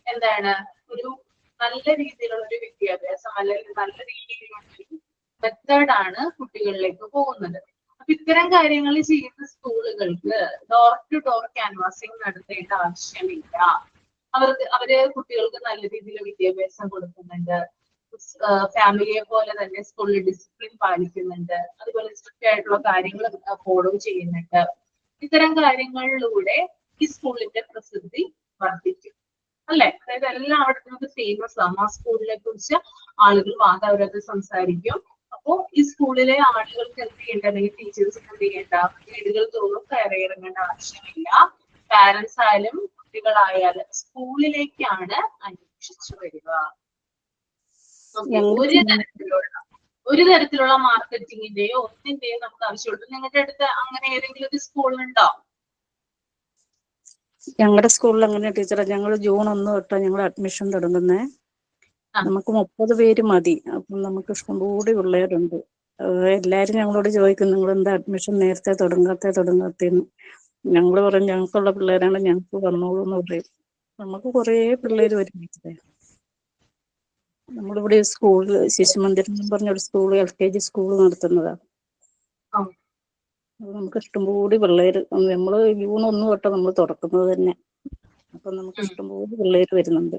എന്താണ് ഒരു നല്ല രീതിയിലുള്ള ഒരു വിദ്യാഭ്യാസം അല്ലെങ്കിൽ നല്ല രീതിയിലുള്ള ഒരു മെത്തേഡാണ് കുട്ടികളിലേക്ക് പോകുന്നത്. അപ്പൊ ഇത്തരം കാര്യങ്ങൾ ചെയ്യുന്ന സ്കൂളുകൾക്ക് ഡോർ ടു ഡോർ ക്യാൻവാസിംഗ് നടത്തേണ്ട ആവശ്യമില്ല. അവര് കുട്ടികൾക്ക് നല്ല രീതിയിൽ വിദ്യാഭ്യാസം കൊടുക്കുന്നുണ്ട്, ഫാമിലിയെ പോലെ തന്നെ സ്കൂളിൽ ഡിസിപ്ലിൻ പാലിക്കുന്നുണ്ട്, അതുപോലെ സ്ട്രിക്റ്റ് ആയിട്ടുള്ള കാര്യങ്ങൾ ഫോളോ ചെയ്യുന്നുണ്ട്. ഇത്തരം കാര്യങ്ങളിലൂടെ ഈ സ്കൂളിന്റെ പ്രസിദ്ധി വർദ്ധിക്കും അല്ലെ? അതായത് എല്ലായിടത്തും അത് ഫേമസ് ആണ്. ആ സ്കൂളിനെ കുറിച്ച് ആളുകൾ വാതാവരത്ത് സംസാരിക്കും. അപ്പോ ഈ സ്കൂളിലെ ആളുകൾക്ക് എന്ത് ചെയ്യേണ്ട, അല്ലെങ്കിൽ ടീച്ചേഴ്സ് എന്ത് ചെയ്യേണ്ട, വീടുകൾ തോറും കയറിയിറങ്ങേണ്ട ആവശ്യമില്ല. പാരന്റ്സ് ആയാലും കുട്ടികളായാലും സ്കൂളിലേക്കാണ് അന്വേഷിച്ചു വരിക. ഒരു തരത്തിലുള്ള മാർക്കറ്റിങ്ങിന്റെയോ ഒന്നിന്റെയോ നമുക്ക് ആവശ്യമുള്ളൂ. നിങ്ങളുടെ അടുത്ത് അങ്ങനെ ഏതെങ്കിലും ഒരു സ്കൂളുണ്ടോ? ഞങ്ങളുടെ സ്കൂളിൽ അങ്ങനെ ടീച്ചറെ, ഞങ്ങൾ ജൂൺ 1 തൊട്ടാണ് ഞങ്ങൾ അഡ്മിഷൻ തുടങ്ങുന്നേ. നമുക്ക് 30 പേര് മതി. അപ്പം നമുക്ക് ഇഷ്ടംകൂടി പിള്ളേരുണ്ട്. എല്ലാരും ഞങ്ങളോട് ചോദിക്കും, നിങ്ങൾ എന്താ അഡ്മിഷൻ നേരത്തെ തുടങ്ങാത്തേന്ന്. ഞങ്ങൾ പറയും ഞങ്ങൾക്കുള്ള പിള്ളേരാണ്, ഞങ്ങൾക്ക് വന്നോളൂ എന്ന് പറയും. നമുക്ക് കുറേ പിള്ളേര് വരും ടീച്ചറെ. നമ്മളിവിടെ സ്കൂളിൽ ശിശുമന്ദിരം എന്ന് പറഞ്ഞൊരു സ്കൂൾ, LKG സ്കൂൾ നടത്തുന്നതാണ്. നമുക്ക് ഇഷ്ടംകൂടി പിള്ളേര്, നമ്മള് ജൂൺ 1 തൊട്ടാണ് നമ്മൾ തുറക്കുന്നത് തന്നെ. അപ്പൊ നമുക്ക് ഇഷ്ടംപോലെ പിള്ളേര് വരുന്നുണ്ട്.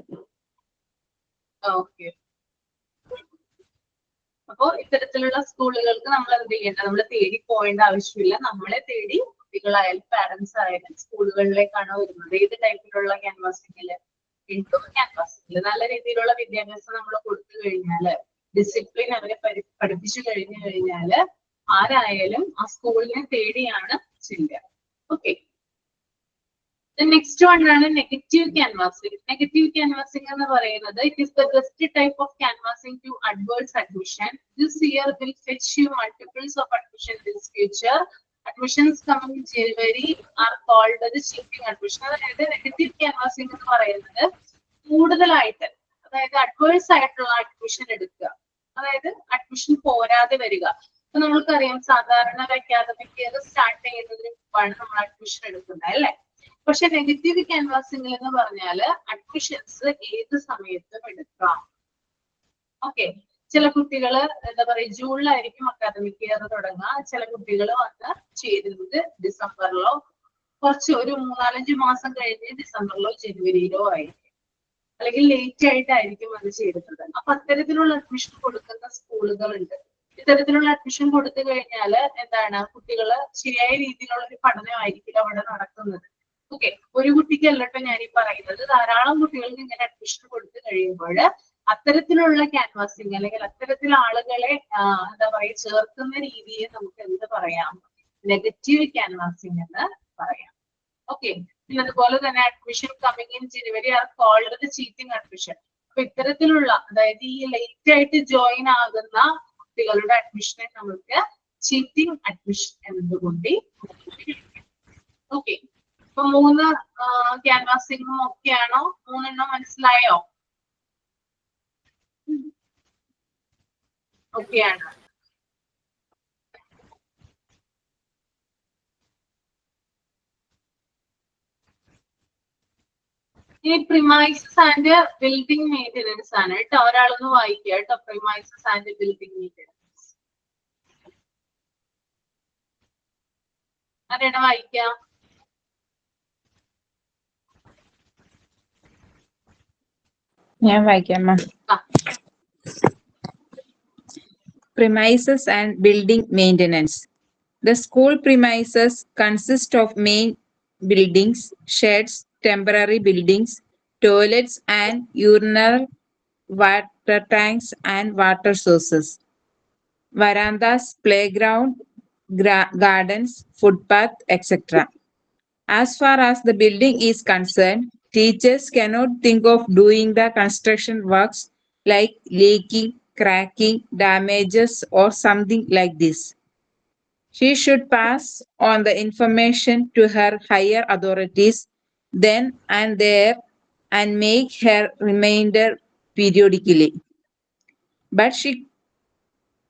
അപ്പോ ഇത്തരത്തിലുള്ള സ്കൂളുകൾക്ക് നമ്മൾ എന്ത് ചെയ്യേണ്ട, നമ്മൾ തേടി പോകേണ്ട ആവശ്യമില്ല. നമ്മളെ തേടി കുട്ടികളായാലും പാരന്റ്സ് ആയാലും സ്കൂളുകളിലേക്കാണ് വരുന്നത്. ഏത് ടൈപ്പിലുള്ള ക്യാൻവാസിങ്ങില്? ഇൻഡോർ ക്യാൻവാസിങ്ങില് നല്ല രീതിയിലുള്ള വിദ്യാഭ്യാസം നമ്മൾ കൊടുത്തു കഴിഞ്ഞാല്, ഡിസിപ്ലിൻ അവരെ പഠിപ്പിച്ചു കഴിഞ്ഞാല് ആരായാലും ആ സ്കൂളിനെ തേടിയാണ് ചെല്ലുക. ഓക്കെ. നെക്സ്റ്റ് വൺ ആണ് നെഗറ്റീവ് ക്യാൻവാസിംഗ്. നെഗറ്റീവ് ക്യാൻവാസിംഗ് എന്ന് പറയുന്നത്, it is the best type of canvassing to adverse admission. This year will fetch you multiples of admission in future. Admissions coming in January are called the cheating admission. അതായത് negative canvassing എന്ന് പറയുന്നത് കൂടുതലായിട്ട്, അതായത് adverse ആയിട്ടുള്ള admission എടുക്കുക, അതായത് admission പോരാതെ വരിക. അപ്പൊ നമ്മൾക്കറിയാം, സാധാരണ അക്കാദമിക് ഇയർ സ്റ്റാർട്ട് ചെയ്യുന്നതിന് മുമ്പാണ് നമ്മൾ അഡ്മിഷൻ എടുക്കുന്നത് അല്ലെ? പക്ഷെ നെഗറ്റീവ് ക്യാൻവാസിംഗ് എന്ന് പറഞ്ഞാല് അഡ്മിഷൻസ് ഏത് സമയത്തും എടുക്കാം. ഓക്കെ. ചില കുട്ടികള് എന്താ പറയുക, ജൂണിലായിരിക്കും അക്കാദമിക് ഇയർ തുടങ്ങുക. ചില കുട്ടികൾ വന്ന് ചേരുന്നത് ഡിസംബറിലോ, ഒരു 3-4-5 മാസം കഴിഞ്ഞ് ഡിസംബറിലോ ജനുവരിയിലോ ആയിരിക്കും, അല്ലെങ്കിൽ ലേറ്റ് ആയിട്ടായിരിക്കും അത് ചേരുന്നത്. അപ്പൊ അത്തരത്തിലുള്ള അഡ്മിഷൻ കൊടുക്കുന്ന സ്കൂളുകളുണ്ട്. ഇത്തരത്തിലുള്ള അഡ്മിഷൻ കൊടുത്തു കഴിഞ്ഞാൽ എന്താണ്, കുട്ടികള് ശരിയായ രീതിയിലുള്ള ഒരു പഠനമായിരിക്കില്ല അവിടെ നടക്കുന്നത്. ഓക്കെ. ഒരു കുട്ടിക്കല്ലട്ടോ ഞാനീ പറയുന്നത്, ധാരാളം കുട്ടികൾക്ക് ഇങ്ങനെ അഡ്മിഷൻ കൊടുത്തു കഴിയുമ്പോൾ അത്തരത്തിലുള്ള ക്യാൻവാസിങ് അല്ലെങ്കിൽ അത്തരത്തിൽ ആളുകളെ എന്താ പറയുക ചേർക്കുന്ന രീതിയെ നമുക്ക് എന്ത് പറയാം, നെഗറ്റീവ് ക്യാൻവാസിങ് എന്ന് പറയാം. ഓക്കെ. പിന്നെ അതുപോലെ തന്നെ admission coming in January are called the cheating admission. അപ്പൊ ഇത്തരത്തിലുള്ള, അതായത് ഈ ലേറ്റ് ആയിട്ട് ജോയിൻ ആകുന്ന കുട്ടികളുടെ അഡ്മിഷനെ നമുക്ക് ചീറ്റിംഗ് അഡ്മിഷൻ എന്നതുകൊണ്ട്. ഓക്കെ. ഇപ്പൊ 3 ക്യാൻവാസിങ്ങും ഒക്കെയാണോ? 3 എണ്ണം മനസ്സിലായോ? ഒക്കെയാണ്. ഇനി പ്രിമൈസസ് ആൻഡ് ബിൽഡിംഗ് മെയിൻ്റെനൻസ് ആണ് കേട്ടോ. ഒരാളൊന്ന് വായിക്കുക കേട്ടോ, പ്രിമൈസസ് ആൻഡ് ബിൽഡിംഗ് മെയിൻ്റെനൻസ്. ആരാണ് വായിക്കാം? ഞാൻ വായിക്കാം. Premises and building maintenance. The school premises consist of main buildings, sheds, temporary buildings, toilets and urinal, water tanks and water sources, verandas, playground, gardens, footpath, etc. As far as the building is concerned, teachers cannot think of doing the construction works like leaking, cracking, damages, or something like this. She should pass on the information to her higher authorities then and there and make her reminder periodically. But she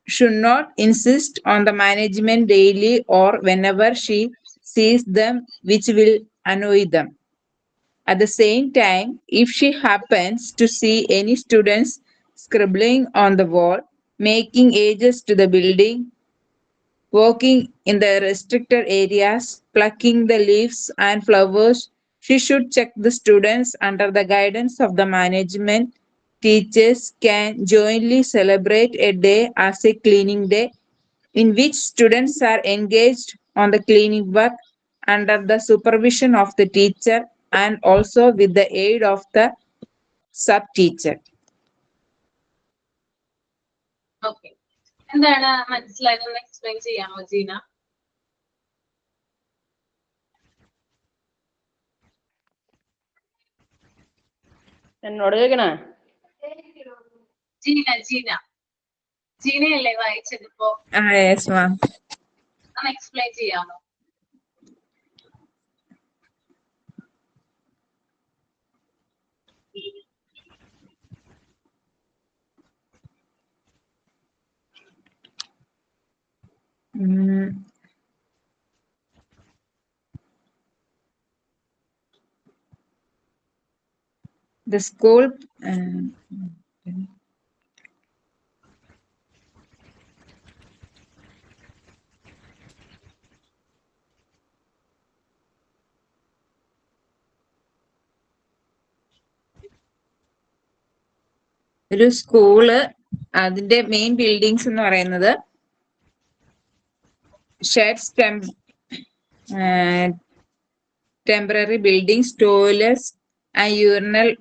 should not insist on the management daily or whenever she sees them, which will annoy them. At the same time, if she happens to see any students scribbling on the wall, making edges to the building, walking in the restricted areas, plucking the leaves and flowers She should check the students under the guidance of the management. Teachers can jointly celebrate a day as a cleaning day in which students are engaged on the cleaning work under the supervision of the teacher and also with the aid of the sub-teacher. Okay, എന്താണ് മനസ്സിലായതെന്ന് explain ചെയ്യാമോ ജീന? എന്നോട് ചോദിക്കണേ? ജീന ജീന ജീനയല്ലേ വായിച്ചത് ഇപ്പോ? Yes, ma'am. ഒന്ന് explain ചെയ്യാമോ? The school ഒരു school അതിന്റെ മെയിൻ ബിൽഡിങ്സ് എന്ന് പറയുന്നത് sheds, temporary buildings, toilets and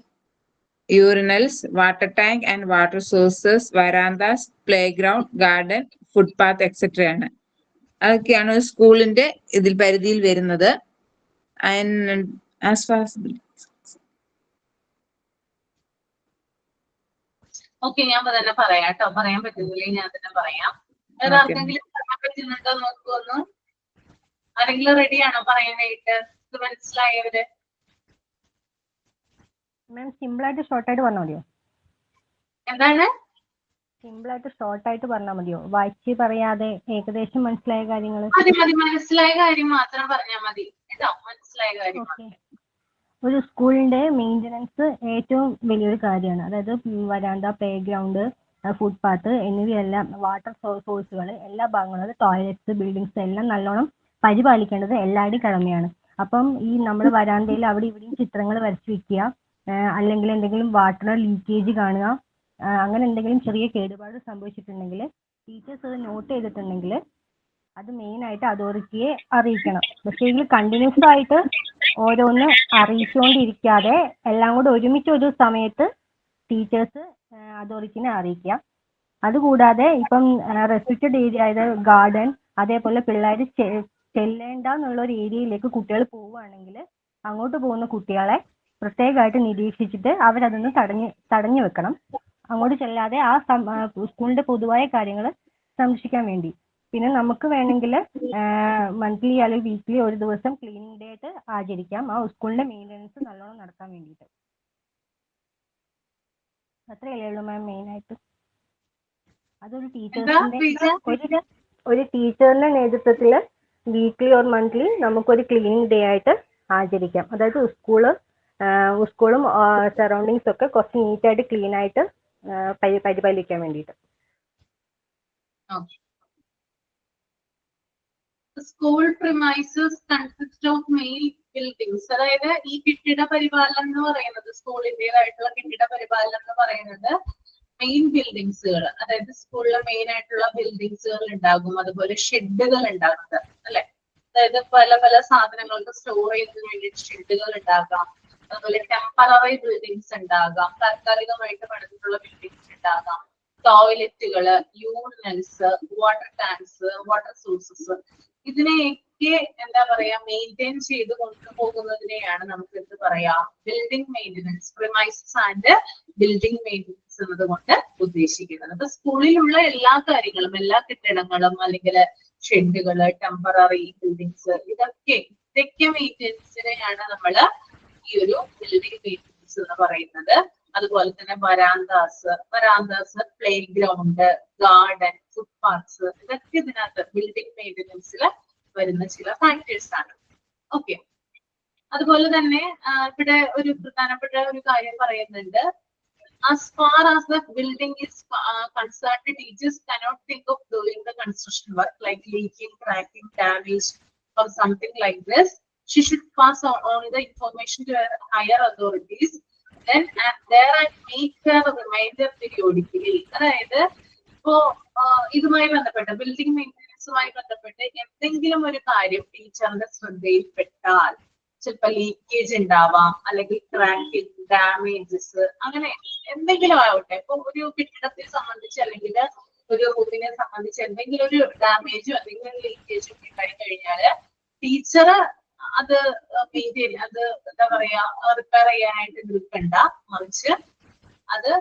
urinals, water tank and water sources, verandas, playground, garden, footpath, etc. ആണ്. അതൊക്കെയാണ് ഒരു സ്കൂളിന്റെ ഇതിൽ പരിധിയിൽ വരുന്നത്. And as far as okay, ഞാൻ തന്നെ പറയാം കേട്ടോ. പറയാൻ പറ്റുന്നില്ലെങ്കിൽ ഞാൻ തന്നെ പറയാം. വേറെ ആർക്കെങ്കിലും പറയാൻ പറ്റുന്നുണ്ടോ നോക്കുമെന്ന്? ആരെങ്കിലും റെഡിയാണോ പറയാനായിട്ട്? ഇത് മനസ്സിലായവര്? മാം സിമ്പിൾ ആയിട്ട് ഷോർട്ട് ആയിട്ട് പറഞ്ഞാൽ മതിയോ? എന്താണ്? സിമ്പിൾ ആയിട്ട് ഷോർട്ട് ആയിട്ട് പറഞ്ഞാൽ മതിയോ? വായിച്ച് പറയാതെ ഏകദേശം മനസ്സിലായ കാര്യങ്ങൾ. മതി മതി, മനസ്സിലായ കാര്യം മാത്രം പറഞ്ഞാൽ മതി കേട്ടോ. മനസ്സിലായ കാര്യം. ഒരു സ്കൂളിന്റെ മെയിൻ്റനൻസ് ഏറ്റവും വലിയൊരു കാര്യമാണ്. അതായത് വരാന്ത, പ്ലേ ഗ്രൗണ്ട്, ഫുട്പാത്ത് എന്നിവയെല്ലാം, വാട്ടർ സോഴ്സുകൾ, എല്ലാ ഭാഗങ്ങളും, ടോയ്ലറ്റ്സ്, ബിൽഡിങ്സ് എല്ലാം നല്ലോണം പരിപാലിക്കേണ്ടത് എല്ലാവരുടെയും കടമയാണ്. അപ്പം ഈ നമ്മൾ വരാന്തയിൽ അവിടെ ഇവിടെയും ചിത്രങ്ങൾ വരച്ചു വെക്കുക, അല്ലെങ്കിൽ എന്തെങ്കിലും വാട്ടർ ലീക്കേജ് കാണുക, അങ്ങനെ എന്തെങ്കിലും ചെറിയ കേടുപാട് സംഭവിച്ചിട്ടുണ്ടെങ്കിൽ ടീച്ചേഴ്സ് അത് നോട്ട് ചെയ്തിട്ടുണ്ടെങ്കിൽ അത് മെയിൻ ആയിട്ട് അതോറിറ്റിയെ അറിയിക്കണം. പക്ഷേ ഇതിൽ കണ്ടിന്യൂസ് ആയിട്ട് ഓരോന്ന് അറിയിച്ചുകൊണ്ടിരിക്കാതെ എല്ലാം കൂടെ ഒരുമിച്ച് ഒരു സമയത്ത് ടീച്ചേഴ്സ് അതോറിറ്റിനെ അറിയിക്കുക. അതുകൂടാതെ ഇപ്പം റെസ്ട്രിക്റ്റഡ് ഏരിയ ആയത് ഗാർഡൻ, അതേപോലെ പിള്ളേർ ചെല്ലേണ്ട എന്നുള്ള ഒരു ഏരിയയിലേക്ക് കുട്ടികൾ പോവുകയാണെങ്കിൽ അങ്ങോട്ട് പോകുന്ന കുട്ടികളെ പ്രത്യേകമായിട്ട് നിരീക്ഷിച്ചിട്ട് അവരതൊന്ന് തടഞ്ഞു വെക്കണം. അങ്ങോട്ട് ചെല്ലാതെ ആ സ്കൂളിന്റെ പൊതുവായ കാര്യങ്ങൾ സംരക്ഷിക്കാൻ വേണ്ടി. പിന്നെ നമുക്ക് വേണമെങ്കിൽ മന്ത്ലി അല്ലെങ്കിൽ വീക്ക്ലി ഒരു ദിവസം ക്ലീനിങ് ഡേ ആയിട്ട് ആചരിക്കാം, ആ സ്കൂളിന്റെ മെയിൻ്റനൻസ് നല്ലോണം നടത്താൻ വേണ്ടിയിട്ട്. അത്രയല്ലേ ഉള്ളൂ മാം മെയിൻ ആയിട്ട്. അതൊരു ടീച്ചറിന്റെ നേതൃത്വത്തിൽ വീക്ക്ലി ഓർ മന്ത്ലി നമുക്കൊരു ക്ലീനിങ് ഡേ ആയിട്ട് ആചരിക്കാം. അതായത് സ്കൂളും സറൗണ്ടിങ്സ് ഒക്കെ കുറച്ച് നീറ്റായിട്ട് ക്ലീൻ ആയിട്ട് പരിപാലിക്കാൻ വേണ്ടിയിട്ട്. School premises consist of main buildings. അതായത് ഈ കെട്ടിട പരിപാലനം എന്ന് പറയുന്നത്, സ്കൂളിന്റേതായിട്ടുള്ള കെട്ടിട പരിപാലനം എന്ന് പറയുന്നത് മെയിൻ ബിൽഡിങ്സുകൾ, അതായത് സ്കൂളിലെ മെയിൻ ആയിട്ടുള്ള ബിൽഡിങ്സുകൾ ഉണ്ടാകും. അതുപോലെ ഷെഡുകൾ ഉണ്ടാകുന്നത് അല്ലെ, അതായത് പല പല സാധനങ്ങൾക്ക് സ്റ്റോർ ചെയ്യുന്നതിന് വേണ്ടിയിട്ട് ഷെഡുകൾ ഉണ്ടാകാം. അതുപോലെ ടെമ്പററി ബിൽഡിങ്സ് ഉണ്ടാകാം, താൽക്കാലികമായിട്ട് പണിതിട്ടുള്ള ബിൽഡിങ്സ് ഉണ്ടാകാം. ടോയ്ലറ്റുകള്, urinals, water tanks, water sources, ഇതിനെയൊക്കെ എന്താ പറയാ മെയിൻറ്റെയിൻ ചെയ്ത് കൊണ്ടുപോകുന്നതിനെയാണ് നമുക്ക് എന്ത് പറയാ, building maintenance, premises and building maintenance എന്നതുകൊണ്ട് ഉദ്ദേശിക്കുന്നത്. അപ്പൊ സ്കൂളിലുള്ള എല്ലാ കാര്യങ്ങളും, എല്ലാ കെട്ടിടങ്ങളും അല്ലെങ്കിൽ ഷെഡുകള്, ടെമ്പററി ബിൽഡിങ്സ്, ഇതൊക്കെ മെയിൻ്റനൻസിനെയാണ് നമ്മള് ഈ ഒരു ബിൽഡിംഗ് മെയിൻ്റനൻസ് എന്ന് പറയുന്നത്. അതുപോലെ തന്നെ വരാന്താസ്, പ്ലേ ഗ്രൗണ്ട്, ഗാർഡൻ, ഫുട്പാത്ത്സ്, ഇതൊക്കെ ഇതിനകത്ത് ബിൽഡിംഗ് മെയിൻ്റനൻസിൽ വരുന്ന ചില ഫാക്ടേഴ്സ് ആണ്. ഓക്കെ, അതുപോലെ തന്നെ ഇവിടെ ഒരു പ്രധാനപ്പെട്ട ഒരു കാര്യം പറയുന്നുണ്ട്. As far as the building is concerned, teachers cannot think of doing the construction work like leaking, cracking, damage or something like this she should pass on the information to her higher authorities then and there and make her reminder periodically. അതായത് ഇപ്പോ ഇതുമായി ബന്ധപ്പെട്ട് building മെയിൻ്റെനൻസുമായി ബന്ധപ്പെട്ട് എന്തെങ്കിലും ഒരു കാര്യം ടീച്ചറിന്റെ ശ്രദ്ധയിൽപ്പെട്ടാൽ ചിലപ്പോ ലീക്കേജ് ഉണ്ടാവാം, അല്ലെങ്കിൽ ക്രാക്കിംഗ്, ഡാമേജസ്, അങ്ങനെ എന്തെങ്കിലും ആവട്ടെ. ഇപ്പൊ ഒരു കെട്ടിടത്തെ സംബന്ധിച്ച് അല്ലെങ്കിൽ ഒരു റൂമിനെ സംബന്ധിച്ച് എന്തെങ്കിലും ഒരു ഡാമേജോ എന്തെങ്കിലും ലീക്കേജോ ഉണ്ടായി കഴിഞ്ഞാല് ടീച്ചർ അത് മെയിൻറ്റെയിൻ, അത് എന്താ പറയാ, റിപ്പയർ ചെയ്യാനായിട്ട് നിൽക്കണ്ട, മറിച്ച് അത്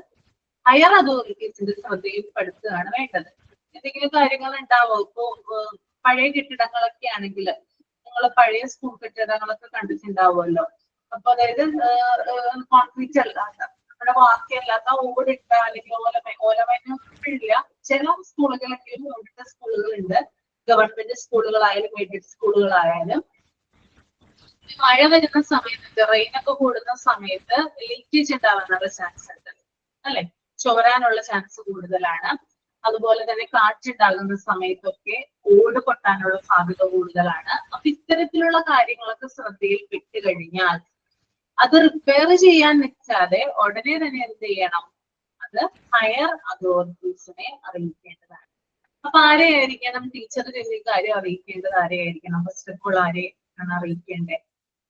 ഹയർ അതോറിറ്റീസിന്റെ ശ്രദ്ധയിൽപ്പെടുത്തുകയാണ് വേണ്ടത്. എന്തെങ്കിലും കാര്യങ്ങൾ ഉണ്ടാവും. ഇപ്പോ പഴയ കെട്ടിടങ്ങളൊക്കെ ആണെങ്കിൽ നിങ്ങൾ പഴയ സ്കൂൾ കെട്ടിടങ്ങളൊക്കെ കണ്ടിട്ടുണ്ടാവുമല്ലോ. അപ്പൊ അതായത് കോൺക്രീറ്റ് അല്ലാത്ത, നമ്മുടെ വാക്കിയല്ലാത്ത ഓടിട്ട അല്ലെങ്കിൽ ഓലമയൊന്നുമില്ല. ചില സ്കൂളുകളൊക്കെ ഓടിട്ട സ്കൂളുകളുണ്ട്, ഗവൺമെന്റ് സ്കൂളുകളായാലും എയ്ഡഡ് സ്കൂളുകളായാലും. മഴ വരുന്ന സമയത്ത്, റെയിനൊക്കെ കൂടുന്ന സമയത്ത് ലീക്കേജ് ഉണ്ടാവാനുള്ള ചാൻസ് ഉണ്ട് അല്ലെ, ചോരാനുള്ള ചാൻസ് കൂടുതലാണ്. അതുപോലെ തന്നെ കാറ്റുണ്ടാകുന്ന സമയത്തൊക്കെ ഓട് പൊട്ടാനുള്ള സാധ്യത കൂടുതലാണ്. അപ്പൊ ഇത്തരത്തിലുള്ള കാര്യങ്ങളൊക്കെ ശ്രദ്ധയിൽ പെട്ട് കഴിഞ്ഞാൽ അത് റിപ്പയർ ചെയ്യാൻ നിൽക്കാതെ ഉടനെ തന്നെ എന്ത് ചെയ്യണം, അത് ഹയർ അതോറിറ്റീസിനെ അറിയിക്കേണ്ടതാണ്. അപ്പൊ ആരെയായിരിക്കണം ടീച്ചർ ഈ കാര്യം അറിയിക്കേണ്ടത്? ആരെയായിരിക്കണം? ഫസ്റ്റ് ഓഫ് ഓൾ ആരെയാണ് അറിയിക്കേണ്ടത്?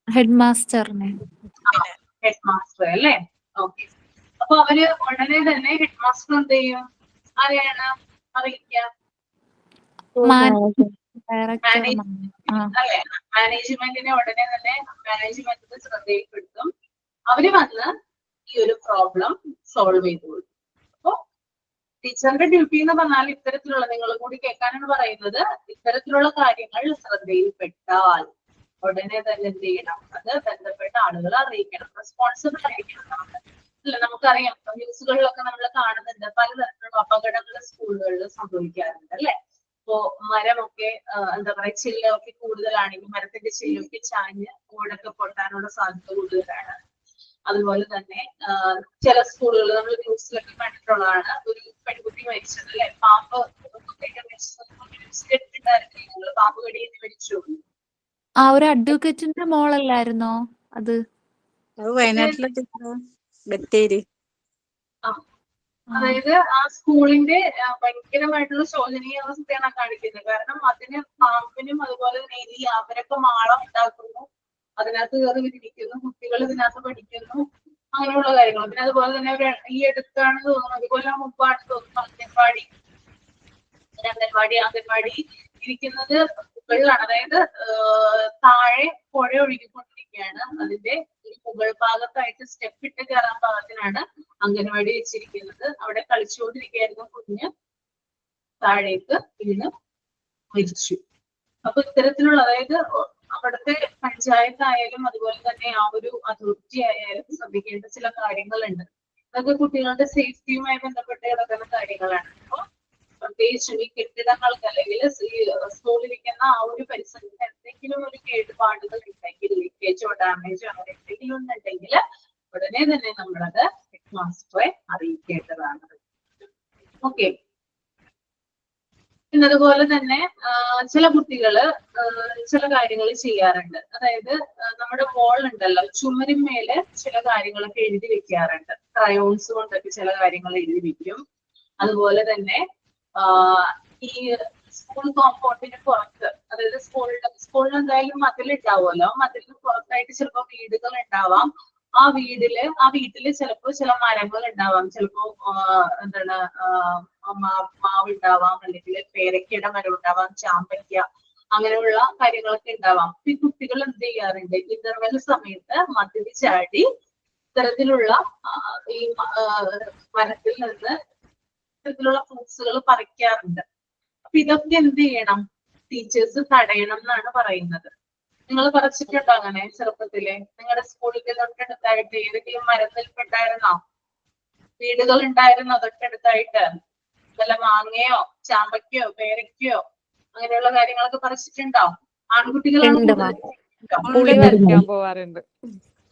ഹെഡ് മാസ്റ്ററിനെ. ഹെഡ് മാസ്റ്റർ അല്ലേ? ഓക്കെ. അപ്പൊ അവര് ഉടനെ തന്നെ ഹെഡ് മാസ്റ്റർ എന്ത് ചെയ്യും? ആരെയാണ് അറിയിക്കുക? അല്ലെ, മാനേജ്മെന്റിനെ ഉടനെ തന്നെ മാനേജ്മെന്റിന്റെ ശ്രദ്ധയിൽപ്പെടുത്തും. അവര് വന്ന് ഈ ഒരു പ്രോബ്ലം സോൾവ് ചെയ്തോളും. അപ്പൊ ടീച്ചറിന്റെ ഡ്യൂട്ടി എന്ന് പറഞ്ഞാൽ ഇത്തരത്തിലുള്ള, നിങ്ങൾ കൂടി കേൾക്കാനാണ് പറയുന്നത്, ഇത്തരത്തിലുള്ള കാര്യങ്ങൾ ശ്രദ്ധയിൽപ്പെട്ടാൽ ഉടനെ തന്നെ എന്ത് ചെയ്യണം, അത് ബന്ധപ്പെട്ട ആളുകളെ അറിയിക്കണം, റെസ്പോൺസിബിൾ ആയിരിക്കണം. അല്ല, നമുക്കറിയാം ന്യൂസുകളിലൊക്കെ നമ്മൾ കാണുന്നുണ്ട് പലതരത്തിലുള്ള അപകടങ്ങൾ സ്കൂളുകളിൽ സംഭവിക്കാറുണ്ട് അല്ലെ. ഇപ്പോ മരമൊക്കെ എന്താ പറയാ, ചില്ലൊക്കെ കൂടുതലാണെങ്കിൽ മരത്തിന്റെ ചില്ലൊക്കെ ചാഞ്ഞ് ഓടൊക്കെ പൊട്ടാനുള്ള സാധ്യത കൂടുതലാണ്. അതുപോലെ തന്നെ ചില സ്കൂളുകൾ നമ്മൾ ന്യൂസിലൊക്കെ കണ്ടിട്ടുള്ളതാണ്, ഒരു പെൺകുട്ടി മരിച്ചത് അല്ലെ, പാമ്പ് കേട്ടിട്ടുണ്ടായിരുന്നില്ല, പാമ്പ് കടിയേറ്റ് മരിച്ചു. ആ ഒരു അഡ്വക്കേറ്റിന്റെ മോളല്ലായിരുന്നോ അത്? വയനാട്ടിലെ ബത്തേരി. അതായത് ആ സ്കൂളിന്റെ ഭയങ്കരമായിട്ടുള്ള ശോചനീയ അവസ്ഥയാണ് കാണിക്കുന്നത്. കാരണം അതിന് പാമ്പിനും അതുപോലെ തന്നെ ഈ അവരൊക്കെ മാളം ഉണ്ടാക്കുന്നു, അതിനകത്ത് കയറി വിരിക്കുന്നു, കുട്ടികൾ ഇതിനകത്ത് പഠിക്കുന്നു, അങ്ങനെയുള്ള കാര്യങ്ങൾ. പിന്നെ അതുപോലെ തന്നെ ഈ അടുത്താണെന്ന് തോന്നുന്നു, അതുപോലെ മുമ്പാണ് തോന്നുന്നു അംഗൻവാടി ഇരിക്കുന്നത് മുകളിലാണ്. അതായത് താഴെ പുഴ ഒഴുകിക്കൊണ്ടിരിക്കുകയാണ്, അതിന്റെ മുകൾ ഭാഗത്തായിട്ട് സ്റ്റെപ്പ് ഇട്ട് കയറാൻ പാകത്തിനാണ് അംഗൻവാടി വെച്ചിരിക്കുന്നത്. അവിടെ കളിച്ചുകൊണ്ടിരിക്കുകയായിരുന്നു കുഞ്ഞ്, താഴേക്ക് വീണ് മരിച്ചു. അപ്പൊ ഇത്തരത്തിലുള്ള, അതായത് അവിടുത്തെ പഞ്ചായത്തായാലും അതുപോലെ തന്നെ ആ ഒരു അതോറിറ്റി ആയാലും ശ്രദ്ധിക്കേണ്ട ചില കാര്യങ്ങളുണ്ട്. അതൊക്കെ കുട്ടികളുടെ സേഫ്റ്റിയുമായി ബന്ധപ്പെട്ട് കിടക്കുന്ന കാര്യങ്ങളാണ്. അപ്പൊ പ്രത്യേകിച്ചും ഈ കെട്ടിടങ്ങൾക്ക് അല്ലെങ്കിൽ സ്കൂളിലിരിക്കുന്ന ആ ഒരു പരിസരത്ത് എന്തെങ്കിലും ഒരു കേടുപാടുകൾ ഉണ്ടെങ്കിൽ, ലീക്കേജോ ഡാമേജോ അങ്ങനെ എന്തെങ്കിലും ഉണ്ടെങ്കിൽ ഉടനെ തന്നെ നമ്മളത് ഹെഡ് മാസ്റ്ററെ അറിയിക്കേണ്ടതാണ്. ഓക്കെ. പിന്നെ അതുപോലെ തന്നെ ചില കുട്ടികള് ചില കാര്യങ്ങൾ ചെയ്യാറുണ്ട്. അതായത് നമ്മുടെ വോൾ ഉണ്ടല്ലോ, ചുമരിന്മേല് ചില കാര്യങ്ങളൊക്കെ എഴുതി വെക്കാറുണ്ട്. ക്രയോൺസ് കൊണ്ടൊക്കെ ചില കാര്യങ്ങൾ എഴുതി വെക്കും. അതുപോലെ തന്നെ ഈ സ്കൂൾ കോമ്പൗണ്ടിന് പുറത്ത്, അതായത് സ്കൂളിൽ എന്തായാലും മതിലുണ്ടാവുമല്ലോ, മതിലിന് പുറത്തായിട്ട് ചിലപ്പോൾ വീടുകൾ ഉണ്ടാവാം. ആ വീട്ടില് ചിലപ്പോ ചില മരങ്ങൾ ഉണ്ടാവാം, ചിലപ്പോ എന്താണ് മാവ് ഉണ്ടാവാം, അല്ലെങ്കിൽ പേരക്കയുടെ മരം ഉണ്ടാവാം, ചാമ്പയ്ക്ക, അങ്ങനെയുള്ള കാര്യങ്ങളൊക്കെ ഉണ്ടാവാം. ഈ കുട്ടികൾ എന്ത് ചെയ്യാറുണ്ട്, ഇന്റർവെൽ സമയത്ത് മതിൽ ചാടി ഇത്തരത്തിലുള്ള ഈ മരത്തിൽ നിന്ന് ഇത്തരത്തിലുള്ള ഫ്രൂട്ട്സുകൾ പറിക്കാറുണ്ട്. അപ്പൊ ഇതൊക്കെ എന്ത് ചെയ്യണം, ടീച്ചേഴ്സ് തടയണം എന്നാണ് പറയുന്നത്. നിങ്ങൾ പറിച്ചിട്ടുണ്ടോ അങ്ങനെ ചെറുപ്പത്തില്? നിങ്ങളുടെ സ്കൂളിൽ തൊട്ടടുത്തായിട്ട് ഏതെങ്കിലും മരത്തിൽപ്പെട്ടായിരുന്നോ? വീടുകൾ ഉണ്ടായിരുന്നോ തൊട്ടടുത്തായിട്ട്? വല്ല മാങ്ങയോ ചാമ്പയ്ക്കയോ പേരക്കയോ അങ്ങനെയുള്ള കാര്യങ്ങളൊക്കെ പറിച്ചിട്ടുണ്ടോ? ആൺകുട്ടികളാണ് പുളി പറിക്കാൻ പോവാറുണ്ട്.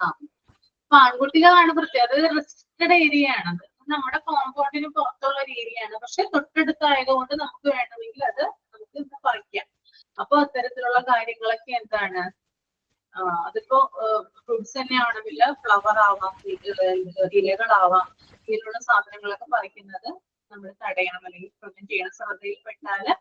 അപ്പൊ ആൺകുട്ടികളാണ് പ്രത്യേകം. അത് റെസ്ട്രിക്റ്റഡ് ഏരിയ ആണത്, നമ്മുടെ കോമ്പൗണ്ടിന് പുറത്തുള്ള ഒരു ഏരിയ ആണ്. പക്ഷെ തൊട്ടടുത്തായതുകൊണ്ട് നമുക്ക് വേണമെങ്കിൽ അത് നമുക്ക് പറിക്കാം. അപ്പൊ അത്തരത്തിലുള്ള കാര്യങ്ങളൊക്കെ എന്താണ് അതിപ്പോ ഫ്രൂട്ട്സ് തന്നെയാണെങ്കിൽ ഫ്ലവർ ആവാം, ഇലകളാവാം, ഇതിലുള്ള സാധനങ്ങളൊക്കെ പറിക്കുന്നത് നമ്മൾ തടയണം അല്ലെങ്കിൽ പ്രിവെന്റ് ചെയ്യണം. ശ്രദ്ധയിൽപ്പെട്ടാല്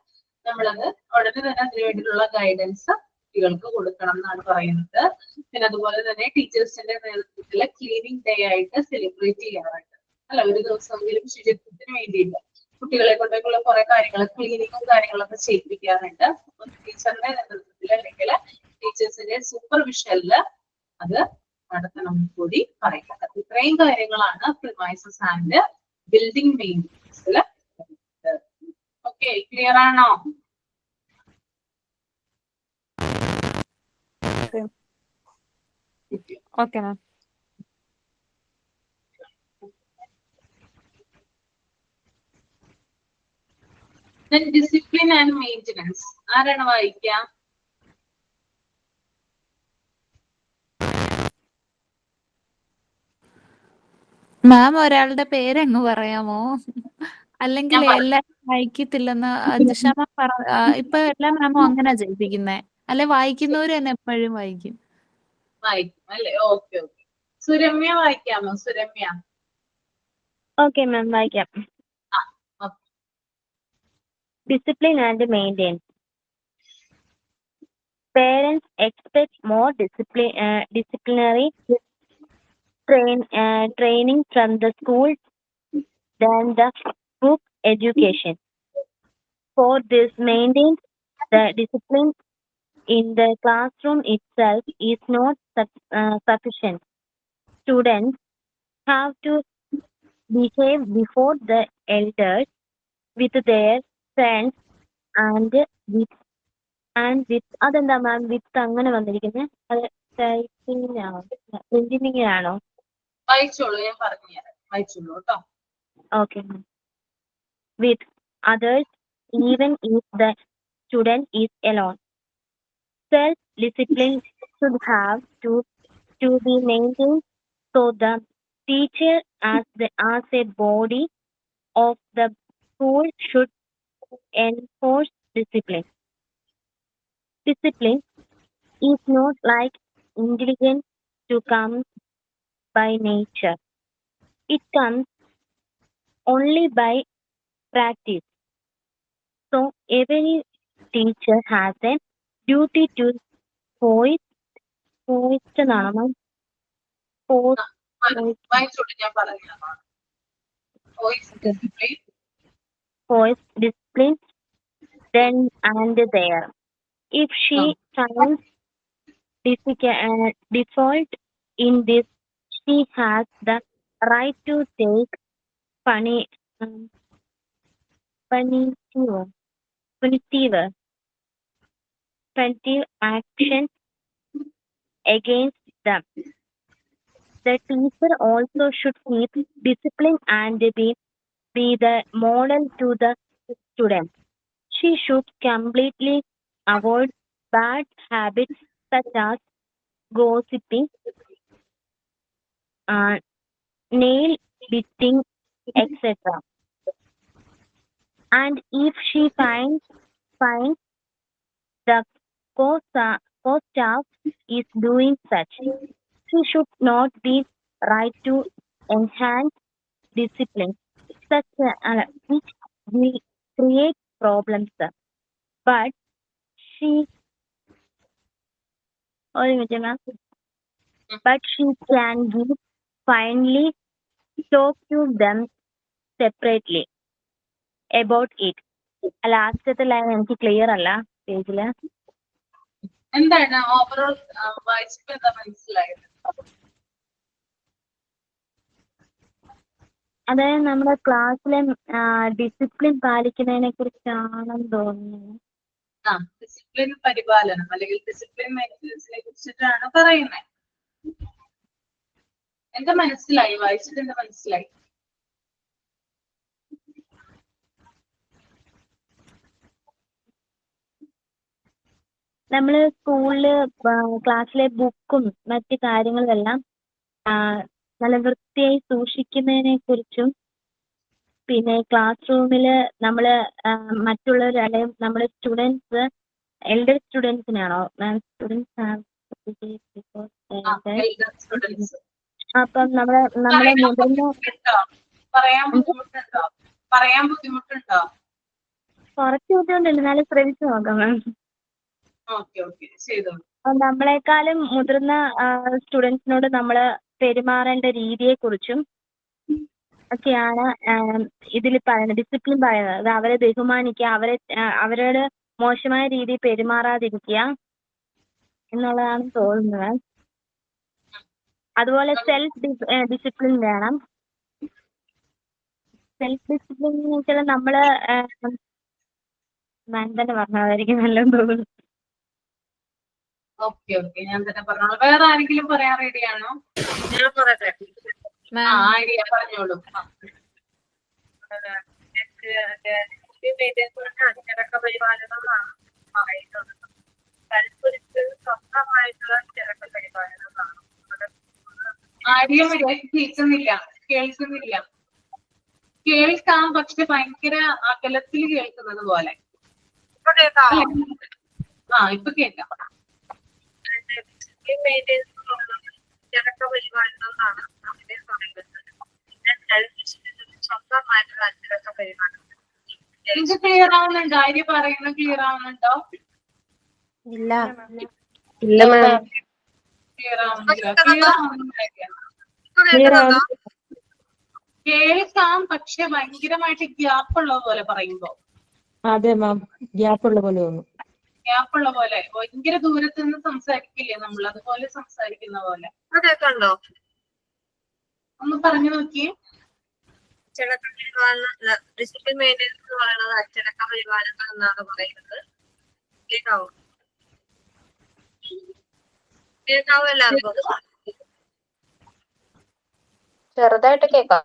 നമ്മളത് ഉടനെ തന്നെ അതിനു വേണ്ടിയിട്ടുള്ള ഗൈഡൻസ് കുട്ടികൾക്ക് കൊടുക്കണം എന്നാണ് പറയുന്നത്. പിന്നെ അതുപോലെ തന്നെ ടീച്ചേഴ്സിന്റെ നേതൃത്വത്തിൽ ക്ലീനിങ് ഡേ ആയിട്ട് സെലിബ്രേറ്റ് ചെയ്യാറുണ്ട് അല്ല, ഒരു ദിവസമെങ്കിലും ശുചിത്വത്തിന് വേണ്ടിയിട്ട് കുട്ടികളെ കൊണ്ടൊക്കെയുള്ള കുറെ കാര്യങ്ങൾ ക്ലീനിങ്ങും കാര്യങ്ങളൊക്കെ ചെയ്യിപ്പിക്കാറുണ്ട്. ടീച്ചറിന്റെ നേതൃത്വത്തിൽ അല്ലെങ്കിൽ ടീച്ചേഴ്സിന്റെ സൂപ്പർവിഷനില് അത് നടത്തണം കൂടി പറയുന്നത്. ഇത്രയും കാര്യങ്ങളാണ് പ്രിമൈസസ് ആൻഡ് ബിൽഡിംഗ് മെയിൻ്റെനൻസിൽ. ഓക്കെ, ക്ലിയർ ആണോ? Okay ma'am. Then discipline and maintenance. ആരാണ് വായിക്കുക? മാം ഒരാളുടെ പേര് അങ്ങ് പറയാമോ? അല്ലെങ്കിൽ എല്ലാരും വായിക്കത്തില്ലെന്ന് ക്ഷമ ഇപ്പൊ എല്ലാ മാമും അങ്ങനെ ജയിപ്പിക്കുന്നേ. അല്ലെ വായിക്കുന്നവര് തന്നെ എപ്പോഴും വായിക്കും. വായിക്കും അല്ലേ? Okay okay. സുരമ്യ വായിക്കാമോ? സുരമ്യ. ഓക്കെ മാം, വായിക്കാം. Discipline and maintenance. Parents expect more disciplinary training from the school than the book education. For this, maintenance the discipline in the classroom itself is not sufficient. Students have to behave before the elders, with their friends, and with അതെന്താ മാം വിത്ത് അങ്ങനെ വന്നിരിക്കുന്നത്? അത് ടൈപ്പിംഗിനാണോ പ്രിന്റിങ്ങിനാണോ? വായിച്ചോളൂ, ഞാൻ പറഞ്ഞുതരാം. വായിച്ചോളൂ കേട്ടോ. Okay. With others, even if the student is alone. Self-discipline should have to be maintained, so the teacher as a body of the school should enforce discipline. Discipline is not like intelligence to come by nature. It comes only by practice. So every teacher has a duty to voice discipline then and there. If she finds default in this, she has the right to take punitive action against them. The teacher also should keep discipline and be the model to the students. She should completely avoid bad habits such as gossiping, nail biting, etc. And if she finds the co-staff is doing such, she should not be right to enhance discipline, which will create problems. But she can give finally talk to them separately about it. ലാസ്റ്റത്തെ line എനിക്ക് clear അല്ല പേജില്. എന്താണ് overall വായിച്ചപ്പോൾ എന്താ മനസ്സിലായത്? അതായത് നമ്മുടെ ക്ലാസ്സിലെ ഡിസിപ്ലിൻ പാലിക്കുന്നതിനെ കുറിച്ചാണെന്ന് തോന്നുന്നു. ഡിസിപ്ലിൻ പരിപാലനം അല്ലെങ്കിൽ ഡിസിപ്ലിൻ മെയിൻ്റനൻസിനെ കുറിച്ചിട്ടാണ് പറയുന്നത്. എന്താ മനസ്സിലായി? വായിച്ചിട്ട് എന്താ മനസ്സിലായി? നമ്മള് സ്കൂളില് ക്ലാസ്സിലെ ബുക്കും മറ്റു കാര്യങ്ങളെല്ലാം നല്ല വൃത്തിയായി സൂക്ഷിക്കുന്നതിനെ കുറിച്ചും, പിന്നെ ക്ലാസ് റൂമില് നമ്മള് മറ്റുള്ളവർ അല്ലെങ്കിൽ നമ്മുടെ സ്റ്റുഡൻസ് എൽഡർ സ്റ്റുഡൻസിനാണോ സ്റ്റുഡൻസ് elder students. അപ്പം നമ്മുടെ മുതിർന്ന പറയാൻ ബുദ്ധിമുട്ടുണ്ടോ? കുറച്ച് ബുദ്ധിമുട്ടുണ്ട്, എന്നാലും ശ്രമിച്ചു നോക്കാം മാം. ഓക്കെ ചെയ്തോളൂ. നമ്മളെക്കാളും മുതിർന്ന സ്റ്റുഡൻസിനോട് നമ്മൾ പെരുമാറേണ്ട രീതിയെക്കുറിച്ചും ഒക്കെയാണ് ഇതിൽ പറയുന്നത്, ഡിസിപ്ലിൻ പറയുന്നത്. അത് അവരെ ബഹുമാനിക്കുക, അവരോട് മോശമായ രീതിയിൽ പെരുമാറാതിരിക്കുക എന്നുള്ളതാണ് തോന്നുന്നത്. അതുപോലെ സെൽഫ് ഡിസിപ്ലിൻ വേണം. സെൽഫ് ഡിസിപ്ലിൻ എന്ന് വെച്ചാൽ നമ്മള് മാം തന്നെ പറഞ്ഞതായിരിക്കും നല്ലതെന്ന് തോന്നുന്നു. ഓക്കെ ഞാൻ തന്നെ പറഞ്ഞോളൂ. വേറെ ആരെങ്കിലും പറയാൻ റെഡിയാണോ? ഞാൻ പറയട്ടെ. ഐഡിയ പറഞ്ഞോളൂ. അച്ചടക്ക പരിപാലനമാണ് പറയുന്നത്. കൽപ്പുരിച്ച് സ്വന്തമായിട്ടുള്ള അച്ചടക്ക പരിപാലനമാണ്. ഐഡിയ കേൾക്കുന്നില്ല. കേൾക്കാം, പക്ഷെ ഭയങ്കര അകലത്തിൽ കേൾക്കുന്നത് പോലെ. ഇപ്പൊ കേൾക്കാമോ? ഇപ്പൊ കേൾക്കാം. അച്ചടക്ക പരിപാലനമാണ് അതിനെ പറയുന്നത്. സ്വന്തമായിട്ടുള്ള അച്ചടക്ക പരിപാലനം. ഇത് ക്ലിയർ ആവുന്നുണ്ടോ? ഐഡിയ പറയുന്നത് ക്ലിയർ ആവുന്നുണ്ടോ? ഇല്ല. ക്ലിയർ ആവുന്നില്ല. കേൾക്കാം, പക്ഷെ ഭയങ്കരമായിട്ട് ഗ്യാപ്പ് ഉള്ള പോലെ പറയുമ്പോ. അതെ മാം, ഗ്യാപ്പ് ഉള്ള പോലെ തോന്നുന്നു. ഗ്യാപ്പുള്ള പോലെ ഭയങ്കര ദൂരത്ത് നിന്ന് സംസാരിക്കില്ലേ നമ്മൾ, അതുപോലെ സംസാരിക്കുന്ന പോലെ. കേൾക്കണ്ടോ? ഒന്ന് പറഞ്ഞു നോക്കിയേ. അച്ചടക്ക പരിപാലനം, ഡിസിപ്ലിൻ മെയിൻ്റെനൻസ് എന്ന് പറയുന്നത് അച്ചടക്ക പരിപാലനം എന്നാണ് പറയുന്നത്. കേൾക്കാവോ എല്ലാവർക്കും? ചെറുതായിട്ട് കേൾക്കാം.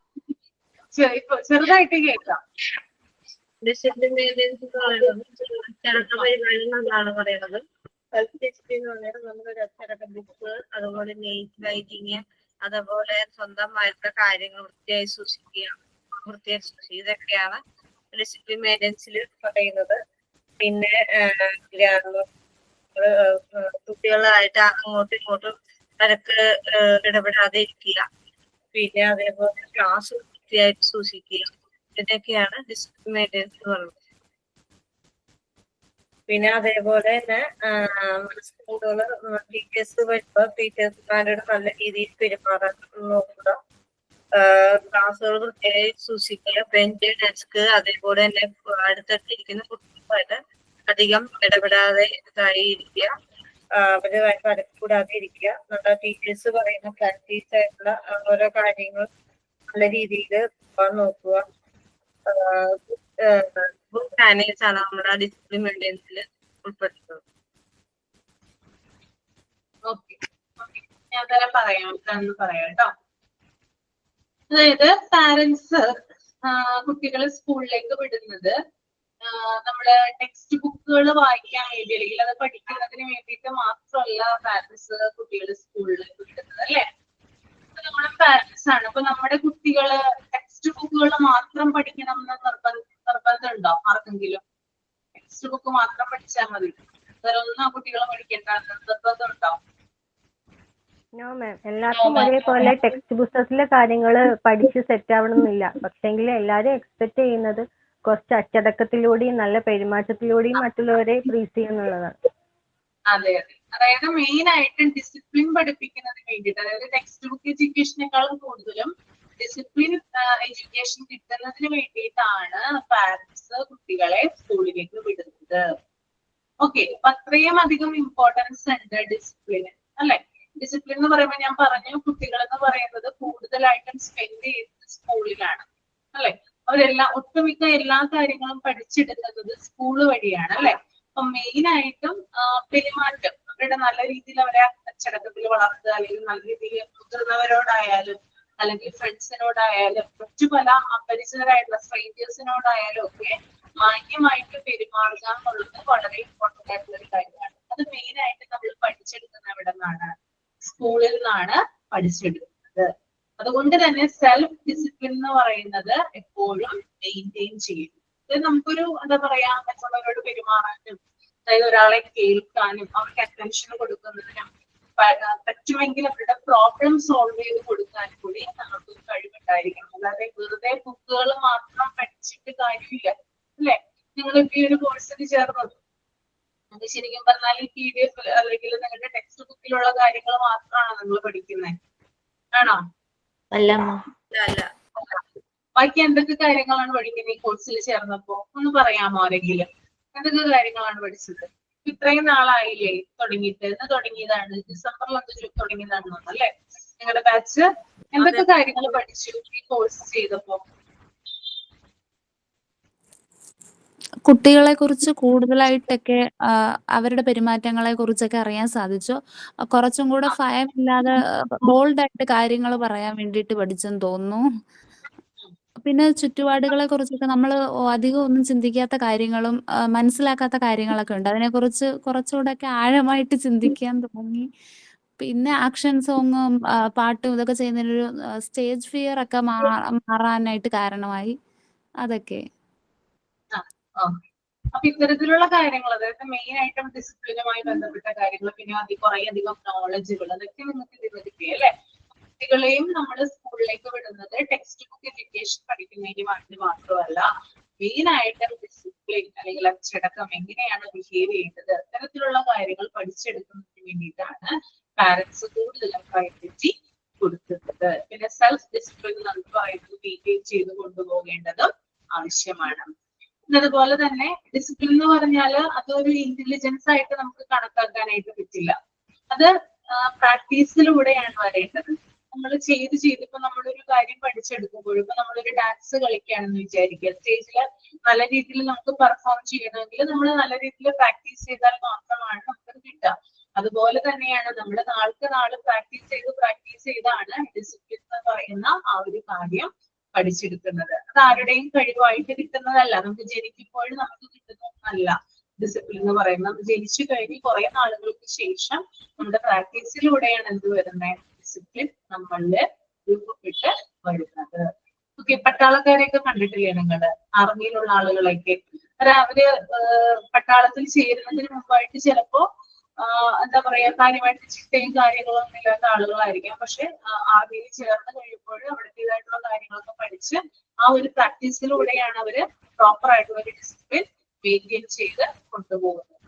ചെറുതായിട്ട് കേൾക്കാം. ഡിസിപ്ലിൻ മെയിൻ്റെനൻസ് എന്ന് പറയുന്നത് അച്ചടക്ക പരിപാലനം എന്നാണ് പറയുന്നത്. സെൽഫ് ഡിസിപ്ലിൻ എന്ന് പറയുന്നത് നമ്മളൊരു അച്ചടക്ക ബുക്ക്, അതുപോലെ നെയ്റ്റ് റൈറ്റിങ്, അതുപോലെ സ്വന്തമായിട്ടുള്ള കാര്യങ്ങൾ വൃത്തിയായി സൂക്ഷിക്കുക. ഇതൊക്കെയാണ് ഡിസിപ്ലിൻ മെയിൻ്റെനൻസിൽ പറയുന്നത്. പിന്നെ കുട്ടികളായിട്ട് അങ്ങോട്ടും ഇങ്ങോട്ടും വഴക്ക് ഇടപെടാതെ ഇരിക്കുക. പിന്നെ അതേപോലെ ക്ലാസ് വൃത്തിയായിട്ട് സൂക്ഷിക്കുക. ഇതൊക്കെയാണ് ഡിസിപ്ലിൻ മെയിൻ്റെനൻസ് എന്ന് പറയുന്നത്. പിന്നെ അതേപോലെ തന്നെ സ്കൂളുകള് ടീച്ചേഴ്സ് വരുമ്പോൾ ടീച്ചേഴ്സ്മാരോട് നല്ല രീതിയിൽ പെരുമാറാൻ നോക്കുക. ക്ലാസ്സുകൾ വൃത്തിയായി സൂക്ഷിക്കുക. ബെഞ്ച്, ഡെസ്ക്, അതേപോലെ തന്നെ അടുത്തടുത്തിരിക്കുന്ന കുട്ടികളുമായിട്ട് അധികം ഇടപെടാതെ ഇരിക്കുക. അവരുമായിട്ട് വഴക്കൂടാതെ ഇരിക്കുക. നമ്മുടെ ടീച്ചേഴ്സ് പറയുന്ന പ്രാക്ടീസ് ആയിട്ടുള്ള ഓരോ കാര്യങ്ങൾ നല്ല രീതിയിൽ പോകാൻ നോക്കുക. ഗുഡ് മാനേഴ്സ് ആണ് നമ്മുടെ ഡിസിപ്ലിൻ മെയിൻ്റെനൻസിൽ ഉൾപ്പെടുത്തുന്നത്. ഞാൻ തന്നെ പറയാം കേട്ടോ. അതായത് പാരന്റ്സ് കുട്ടികളെ സ്കൂളിലേക്ക് വിടുന്നത് നമ്മള് ടെക്സ്റ്റ് ബുക്കുകൾ വായിക്കാൻ വേണ്ടി അല്ലെങ്കിൽ അത് പഠിക്കുന്നതിന് വേണ്ടിയിട്ട് മാത്രമല്ല പാരന്റ്സ് കുട്ടികളെ സ്കൂളിലേക്ക് വിടുന്നത്, അല്ലെ? നമ്മുടെ പാരന്റ്സ് ആണ്. അപ്പൊ നമ്മുടെ കുട്ടികള് ടെക്സ്റ്റ് ബുക്കുകൾ മാത്രം പഠിക്കണം എന്ന് നിർബന്ധം ഉണ്ടോ ആർക്കെങ്കിലും? ടെക്സ്റ്റ് ബുക്ക് മാത്രം പഠിച്ചാൽ മതി, വേറൊന്നും കുട്ടികൾ പഠിക്കേണ്ട നിർബന്ധം ഉണ്ടോ? നോ മാം, എല്ലാവർക്കും ഒരേപോലെ ടെക്സ്റ്റ് പുസ്തകത്തിലെ കാര്യങ്ങൾ പഠിച്ച് സെറ്റ് ആവണമെന്നില്ല. പക്ഷെങ്കിൽ എല്ലാവരും എക്സ്പെക്ട് ചെയ്യുന്നത് കുറച്ച് അച്ചടക്കത്തിലൂടെയും നല്ല പെരുമാറ്റത്തിലൂടെയും മറ്റുള്ളവരെ പ്രീസ് ചെയ്യുന്നുള്ളതാണ്. അതെ. അതായത് മെയിൻ ആയിട്ട് ഡിസിപ്ലിൻ പഠിപ്പിക്കുന്നതിന് വേണ്ടിയിട്ട്, അതായത് ടെക്സ്റ്റ് ബുക്ക് എഡ്യൂക്കേഷനേക്കാളും കൂടുതലും ഡിസിപ്ലിൻ എഡ്യൂക്കേഷൻ കിട്ടുന്നതിന് വേണ്ടിയിട്ടാണ് പാരന്റ്സ് കുട്ടികളെ സ്കൂളിലേക്ക് വിടുന്നത്. ഓക്കെ, അപ്പൊ അത്രയും അധികം ഇമ്പോർട്ടൻസ് ഉണ്ട് ഡിസിപ്ലിന്, അല്ലെ? ഡിസിപ്ലിൻ എന്ന് പറയുമ്പോൾ ഞാൻ പറഞ്ഞു, കുട്ടികൾ എന്ന് പറയുന്നത് കൂടുതലായിട്ടും സ്പെൻഡ് ചെയ്യുന്നത് സ്കൂളിലാണ്, അല്ലെ? ഒട്ടുമിക്ക എല്ലാ കാര്യങ്ങളും പഠിച്ചെടുക്കുന്നത് സ്കൂള് വഴിയാണ്, അല്ലെ? അപ്പൊ മെയിൻ ആയിട്ടും പെരുമാറ്റം, അവരുടെ നല്ല രീതിയിൽ അവരെ അച്ചടക്കത്തിൽ വളർത്തുക, അല്ലെങ്കിൽ നല്ല രീതിയിൽ മുതിർന്നവരോടായാലും അല്ലെങ്കിൽ ഫ്രണ്ട്സിനോടായാലും മറ്റു പല അപരിചിതരായിട്ടുള്ള സ്ട്രേഞ്ചേഴ്സിനോടായാലും ഒക്കെ മാന്യമായിട്ട് പെരുമാറുക എന്നുള്ളത് വളരെ ഇമ്പോർട്ടന്റ് ആയിട്ടുള്ള ഒരു കാര്യമാണ്. അത് മെയിൻ ആയിട്ട് നമ്മൾ പഠിച്ചെടുക്കുന്ന എവിടെ നിന്നാണ്? സ്കൂളിൽ നിന്നാണ് പഠിച്ചെടുക്കുന്നത്. അതുകൊണ്ട് തന്നെ സെൽഫ് ഡിസിപ്ലിൻ എന്ന് പറയുന്നത് എപ്പോഴും മെയിൻറ്റെയിൻ ചെയ്യും. ഇത് നമുക്കൊരു എന്താ പറയാ, മറ്റുള്ളവരോട് പെരുമാറാനും, അതായത് ഒരാളെ കേൾക്കാനും അവർക്ക് അറ്റൻഷൻ കൊടുക്കുന്നതിനും പറ്റുമെങ്കിൽ അവരുടെ പ്രോബ്ലം സോൾവ് ചെയ്ത് കൊടുക്കാൻ കൂടി നമുക്ക് കഴിവുണ്ടായിരിക്കണം. അല്ലാതെ വെറുതെ ബുക്കുകൾ മാത്രം പഠിച്ചിട്ട് കാര്യമില്ല അല്ലെ. നിങ്ങളിപ്പോ ഈ ഒരു കോഴ്സിന് ചേർന്നത് അത് ശരിക്കും പറഞ്ഞാൽ ഈ PDF അല്ലെങ്കിൽ നിങ്ങളുടെ ടെക്സ്റ്റ് ബുക്കിലുള്ള കാര്യങ്ങൾ മാത്രമാണോ നിങ്ങൾ പഠിക്കുന്നത്? ആണോ? അല്ല. ബാക്കി എന്തൊക്കെ കാര്യങ്ങളാണ് പഠിക്കുന്നത് ഈ കോഴ്സിൽ ചേർന്നപ്പോ? ഒന്ന് പറയാമോ ആരെങ്കിലും? എന്തൊക്കെ കാര്യങ്ങളാണ് പഠിച്ചത്? ഇത്രയും നാളായില്ലേ തുടങ്ങിയിട്ട്? എന്ന് തുടങ്ങിയതാണ്, ഡിസംബറിൽ തുടങ്ങിയതാണെന്ന് അല്ലേ നിങ്ങളുടെ ബാച്ച്? എന്തൊക്കെ കാര്യങ്ങൾ പഠിച്ചു ഈ കോഴ്സ് ചെയ്തപ്പോ? കുട്ടികളെ കുറിച്ച് കൂടുതലായിട്ടൊക്കെ അവരുടെ പെരുമാറ്റങ്ങളെ കുറിച്ചൊക്കെ അറിയാൻ സാധിച്ചു. കുറച്ചും കൂടെ ഭയമില്ലാതെ ബോൾഡായിട്ട് കാര്യങ്ങൾ പറയാൻ വേണ്ടിയിട്ട് പഠിച്ചെന്ന് തോന്നുന്നു. പിന്നെ ചുറ്റുപാടുകളെ കുറിച്ചൊക്കെ നമ്മൾ അധികം ഒന്നും ചിന്തിക്കാത്ത കാര്യങ്ങളും മനസ്സിലാക്കാത്ത കാര്യങ്ങളൊക്കെ ഉണ്ട്. അതിനെക്കുറിച്ച് കുറച്ചുകൂടെയൊക്കെ ആഴമായിട്ട് ചിന്തിക്കാൻ തോന്നി. പിന്നെ ആക്ഷൻ സോങ്ങും പാട്ടും ഇതൊക്കെ ചെയ്യുന്നതിനൊരു സ്റ്റേജ് ഫിയർ ഒക്കെ മാറാനായിട്ട് കാരണമായി. അതൊക്കെ. അപ്പൊ ഇത്തരത്തിലുള്ള കാര്യങ്ങൾ, അതായത് മെയിൻ ആയിട്ടും ഡിസിപ്ലിനുമായി ബന്ധപ്പെട്ട കാര്യങ്ങൾ, പിന്നെ കുറെ അധികം നോളജുകൾ, അതൊക്കെ നിങ്ങൾക്ക് ഇതിൽ കിട്ടി അല്ലെ. കുട്ടികളെയും നമ്മൾ സ്കൂളിലേക്ക് വിടുന്നത് ടെക്സ്റ്റ് ബുക്ക് എഡ്യൂക്കേഷൻ പഠിക്കുന്നതിന് വേണ്ടി മാത്രമല്ല, മെയിൻ ആയിട്ടും ഡിസിപ്ലിൻ അല്ലെങ്കിൽ അച്ചടക്കം, എങ്ങനെയാണ് ബിഹേവ് ചെയ്യേണ്ടത്, അത്തരത്തിലുള്ള കാര്യങ്ങൾ പഠിച്ചെടുക്കുന്നതിന് വേണ്ടിയിട്ടാണ് പാരന്റ്സ് കൂടുതലും പ്രയോറിറ്റി കൊടുക്കുന്നത്. പിന്നെ സെൽഫ് ഡിസിപ്ലിൻ നമുക്ക് പറയുന്നത് മെയിൻറ്റെയിൻ ചെയ്ത് കൊണ്ടുപോകേണ്ടതും ആവശ്യമാണ്. അതുപോലെ തന്നെ ഡിസിപ്ലിൻ എന്ന് പറഞ്ഞാൽ അതൊരു ഇന്റലിജൻസ് ആയിട്ട് നമുക്ക് കണക്കാക്കാനായിട്ട് പറ്റില്ല. അത് പ്രാക്ടീസിലൂടെയാണ് വരേണ്ടത്. നമ്മൾ ഇപ്പൊ നമ്മളൊരു കാര്യം പഠിച്ചെടുക്കുമ്പോൾ, ഇപ്പൊ നമ്മളൊരു ഡാൻസ് കളിക്കുകയാണെന്ന് വിചാരിക്കുക, സ്റ്റേജിൽ നല്ല രീതിയിൽ നമുക്ക് പെർഫോം ചെയ്യണമെങ്കിൽ നമ്മൾ നല്ല രീതിയിൽ പ്രാക്ടീസ് ചെയ്താൽ മാത്രമാണ് നമുക്കത് കിട്ടുക. അതുപോലെ തന്നെയാണ് നമ്മൾ നാൾക്ക് നാൾ പ്രാക്ടീസ് ചെയ്താണ് ഡിസിപ്ലിൻ എന്ന് പറയുന്ന ആ ഒരു കാര്യം പഠിച്ചെടുക്കുന്നത്. അത് ആരുടെയും കഴിവായിട്ട് കിട്ടുന്നതല്ല, നമുക്ക് ജനിക്കുമ്പോൾ നമുക്ക് കിട്ടുന്നതല്ല. ഡിസിപ്ലിൻ എന്ന് പറയുന്നത് നമ്മൾ ജനിച്ചു കഴിഞ്ഞ് കുറെ നാളുകൾക്ക് ശേഷം നമ്മുടെ പ്രാക്ടീസിലൂടെയാണ് എന്ത് വരുന്നത്, ഡിസിപ്ലിൻ നമ്മളില് രൂപപ്പെട്ട് വരുന്നത്. ഓക്കെ, പട്ടാളക്കാരെയൊക്കെ കണ്ടിട്ടില്ലേ നിങ്ങൾ? ആർമിയിലുള്ള ആളുകളൊക്കെ അവര് പട്ടാളത്തിൽ ചേരുന്നതിന് മുമ്പായിട്ട് ചിലപ്പോ എന്താ പറയാ, കാര്യമായിട്ട് ചിട്ടയും കാര്യങ്ങളൊന്നും ഇല്ലാത്ത ആളുകളായിരിക്കാം. പക്ഷെ ആർമിയിൽ ചേർന്ന് കഴിയുമ്പോൾ അവിടത്തേതായിട്ടുള്ള കാര്യങ്ങളൊക്കെ പഠിച്ച് ആ ഒരു പ്രാക്ടീസിലൂടെയാണ് അവര് പ്രോപ്പർ ആയിട്ടുള്ള ഒരു ഡിസിപ്ലിൻ മെയിൻറ്റെയിൻ ചെയ്ത് കൊണ്ടുപോകുന്നത്.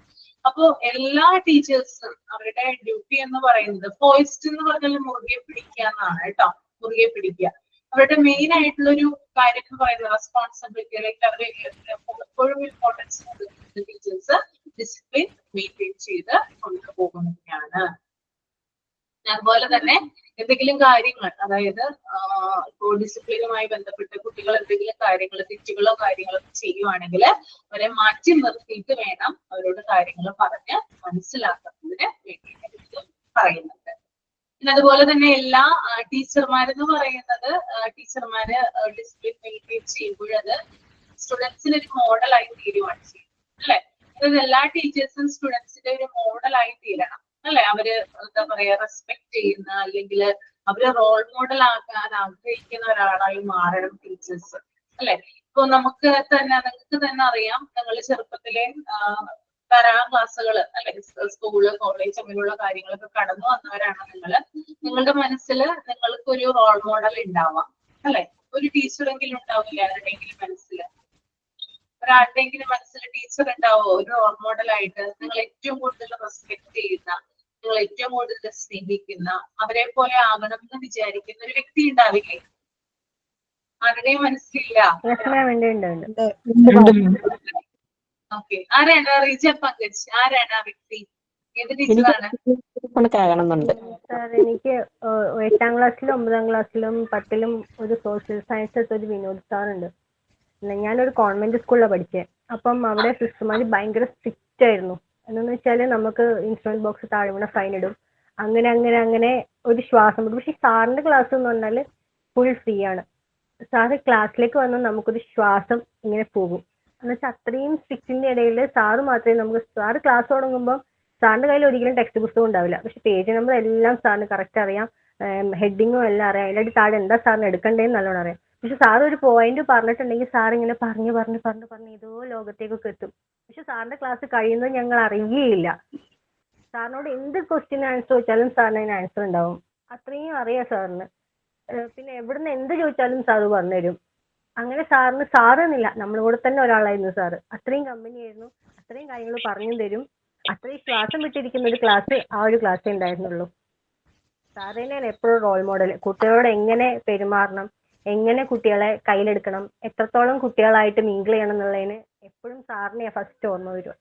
അപ്പോ എല്ലാ ടീച്ചേഴ്സും അവരുടെ ഡ്യൂട്ടി എന്ന് പറയുന്നത്, ഫോയിസ്റ്റ് എന്ന് പറഞ്ഞാൽ മുറുകെ പിടിക്കുക എന്നാണ് കേട്ടോ. മുറുകെ പിടിക്കുക അവരുടെ മെയിൻ ആയിട്ടുള്ള ഒരു കാര്യം എന്ന് പറയുന്നത്, റെസ്പോൺസിബിലിറ്റി, അല്ലെങ്കിൽ അവര് എപ്പോഴും ഇമ്പോർട്ടൻസ് കൊടുക്കുന്ന ടീച്ചേഴ്സ് ഡിസിപ്ലിൻ മെയിൻറ്റെയിൻ ചെയ്ത് കൊണ്ടുപോകുന്നതാണ്. അതുപോലെ തന്നെ എന്തെങ്കിലും കാര്യങ്ങൾ, അതായത് ഇപ്പോൾ ഡിസിപ്ലിനുമായി ബന്ധപ്പെട്ട് കുട്ടികൾ എന്തെങ്കിലും കാര്യങ്ങൾ, തെറ്റുകളോ കാര്യങ്ങളോ ചെയ്യുവാണെങ്കിൽ അവരെ മാറ്റി നിർത്തിയിട്ട് വേണം അവരോട് കാര്യങ്ങൾ പറഞ്ഞ് മനസ്സിലാക്കുന്നതിന് വേണ്ടിയിട്ട് പറയുന്നുണ്ട്. പിന്നെ അതുപോലെ തന്നെ എല്ലാ ടീച്ചർമാരെന്ന് പറയുന്നത്, ടീച്ചർമാര് ഡിസിപ്ലിൻ മെയിൻറ്റെയിൻ ചെയ്യുമ്പോഴത് സ്റ്റുഡൻസിന് ഒരു മോഡലായി തീരുവാണ് ചെയ്യുന്നത് അല്ലെ. അതായത് എല്ലാ ടീച്ചേഴ്സും സ്റ്റുഡൻസിന്റെ ഒരു മോഡലായി തീരണം അല്ലെ. അവര് എന്താ പറയാ, റെസ്പെക്ട് ചെയ്യുന്ന, അല്ലെങ്കിൽ അവര് റോൾ മോഡൽ ആക്കാൻ ആഗ്രഹിക്കുന്ന ഒരാളായി മാറണം ടീച്ചേഴ്സ് അല്ലെ. ഇപ്പൊ നിങ്ങൾക്ക് തന്നെ അറിയാം, നിങ്ങൾ ചെറുപ്പത്തിലെ ധാരാളം ക്ലാസ്സുകൾ അല്ലെങ്കിൽ സ്കൂള്, കോളേജ് അങ്ങനെയുള്ള കാര്യങ്ങളൊക്കെ കടന്നു വന്നവരാണ് നിങ്ങളുടെ മനസ്സിൽ നിങ്ങൾക്ക് ഒരു റോൾ മോഡൽ ഉണ്ടാവാം അല്ലെ. ഒരു ടീച്ചറെങ്കിലും ഉണ്ടാവില്ല ആരുടെയെങ്കിലും മനസ്സിൽ, ഒരാളുടെയെങ്കിലും മനസ്സിൽ ടീച്ചർ ഉണ്ടാവോ ഒരു റോൾ മോഡലായിട്ട്? നിങ്ങൾ ഏറ്റവും കൂടുതൽ റെസ്പെക്ട് ചെയ്യുന്ന, നിങ്ങൾ ഏറ്റവും കൂടുതൽ സ്നേഹിക്കുന്ന, അവരെ പോലെ ആകണം എന്ന് വിചാരിക്കുന്ന ഒരു വ്യക്തി ഉണ്ടാവില്ലേ? ആരുടെയും മനസ്സിലില്ല? ഓക്കെ, ആരാണ്? റിജ പങ്കജ്, ആരാണ് ആ വ്യക്തി? ഏത് ടീച്ചറാണ്? സാർ, എനിക്ക് 8ാം ക്ലാസ്സിലും 9ാം ക്ലാസ്സിലും 10ലും ഒരു സോഷ്യൽ സയൻസ് ഒരു വിനോദ് സാർ ഉണ്ട്. ഞാനൊരു കോൺവെന്റ് സ്കൂളിലാണ് പഠിച്ചത്. അപ്പം അവിടെ സിസ്റ്റർമാർ ഭയങ്കര സ്ട്രിക്റ്റ് ആയിരുന്നു. എന്നു വെച്ചാല് നമുക്ക് ഇൻസ്ട്രുമെന്റ് ബോക്സ് താഴെ വീണ ഫൈൻ ഇടും. അങ്ങനെ ഒരു ശ്വാസം വിടും. പക്ഷെ സാറിന്റെ ക്ലാസ് എന്ന് പറഞ്ഞാൽ ഫുൾ ഫ്രീ ആണ്. സാറ് ക്ലാസ്സിലേക്ക് വന്നാൽ നമുക്കൊരു ശ്വാസം ഇങ്ങനെ പോകും. എന്നുവെച്ചാൽ അത്രയും സ്ട്രിക്റ്റിന്റെ ഇടയിൽ സാറ് മാത്രമേ സാറ് ക്ലാസ് തുടങ്ങുമ്പോൾ സാറിന്റെ കയ്യിൽ ഒരിക്കലും ടെക്സ്റ്റ് പുസ്തകം ഉണ്ടാവില്ല. പക്ഷെ പേജ് നമ്പർ എല്ലാം സാറിന് കറക്റ്റ് അറിയാം, ഹെഡിങ്ങും എല്ലാം അറിയാം, അതിൻ്റെ താഴെ എന്താ സാറിന് എടുക്കണ്ടേന്ന് നല്ലോണം അറിയാം. പക്ഷെ സാർ ഒരു പോയിന്റ് പറഞ്ഞിട്ടുണ്ടെങ്കിൽ സാർ ഇങ്ങനെ പറഞ്ഞു ഏതോ ലോകത്തേക്കൊക്കെ എത്തും. പക്ഷെ സാറിന്റെ ക്ലാസ് കഴിയുന്നത് ഞങ്ങൾ അറിയുകയില്ല. സാറിനോട് എന്ത് ക്വസ്റ്റ്യൻ ആൻസർ ചോദിച്ചാലും സാറിന് അതിന് ആൻസർ ഉണ്ടാവും. അത്രയും അറിയാം സാറിന്. പിന്നെ എവിടുന്ന് എന്ത് ചോദിച്ചാലും സാറ് പറഞ്ഞുതരും. അങ്ങനെ സാറെന്നില്ല, നമ്മുടെ കൂടെ തന്നെ ഒരാളായിരുന്നു സാറ്. അത്രയും കമ്പനി ആയിരുന്നു, അത്രയും കാര്യങ്ങൾ പറഞ്ഞു തരും. അത്രയും ശ്വാസം വിട്ടിരിക്കുന്ന ഒരു ക്ലാസ് ആ ഒരു ക്ലാസ്സേ ഉണ്ടായിരുന്നുള്ളൂ. സാറ് തന്നെയാണ് എപ്പോഴും റോൾ മോഡൽ. കുട്ടികളോട് എങ്ങനെ പെരുമാറണം, എങ്ങനെ കുട്ടികളെ കയ്യിലെടുക്കണം, എത്രത്തോളം കുട്ടികളായിട്ട് മിങ്കിൾ ചെയ്യണം എന്നുള്ളതിന് എപ്പോഴും സാറിനെ ഫസ്റ്റ് ഓർമ്മ വരും.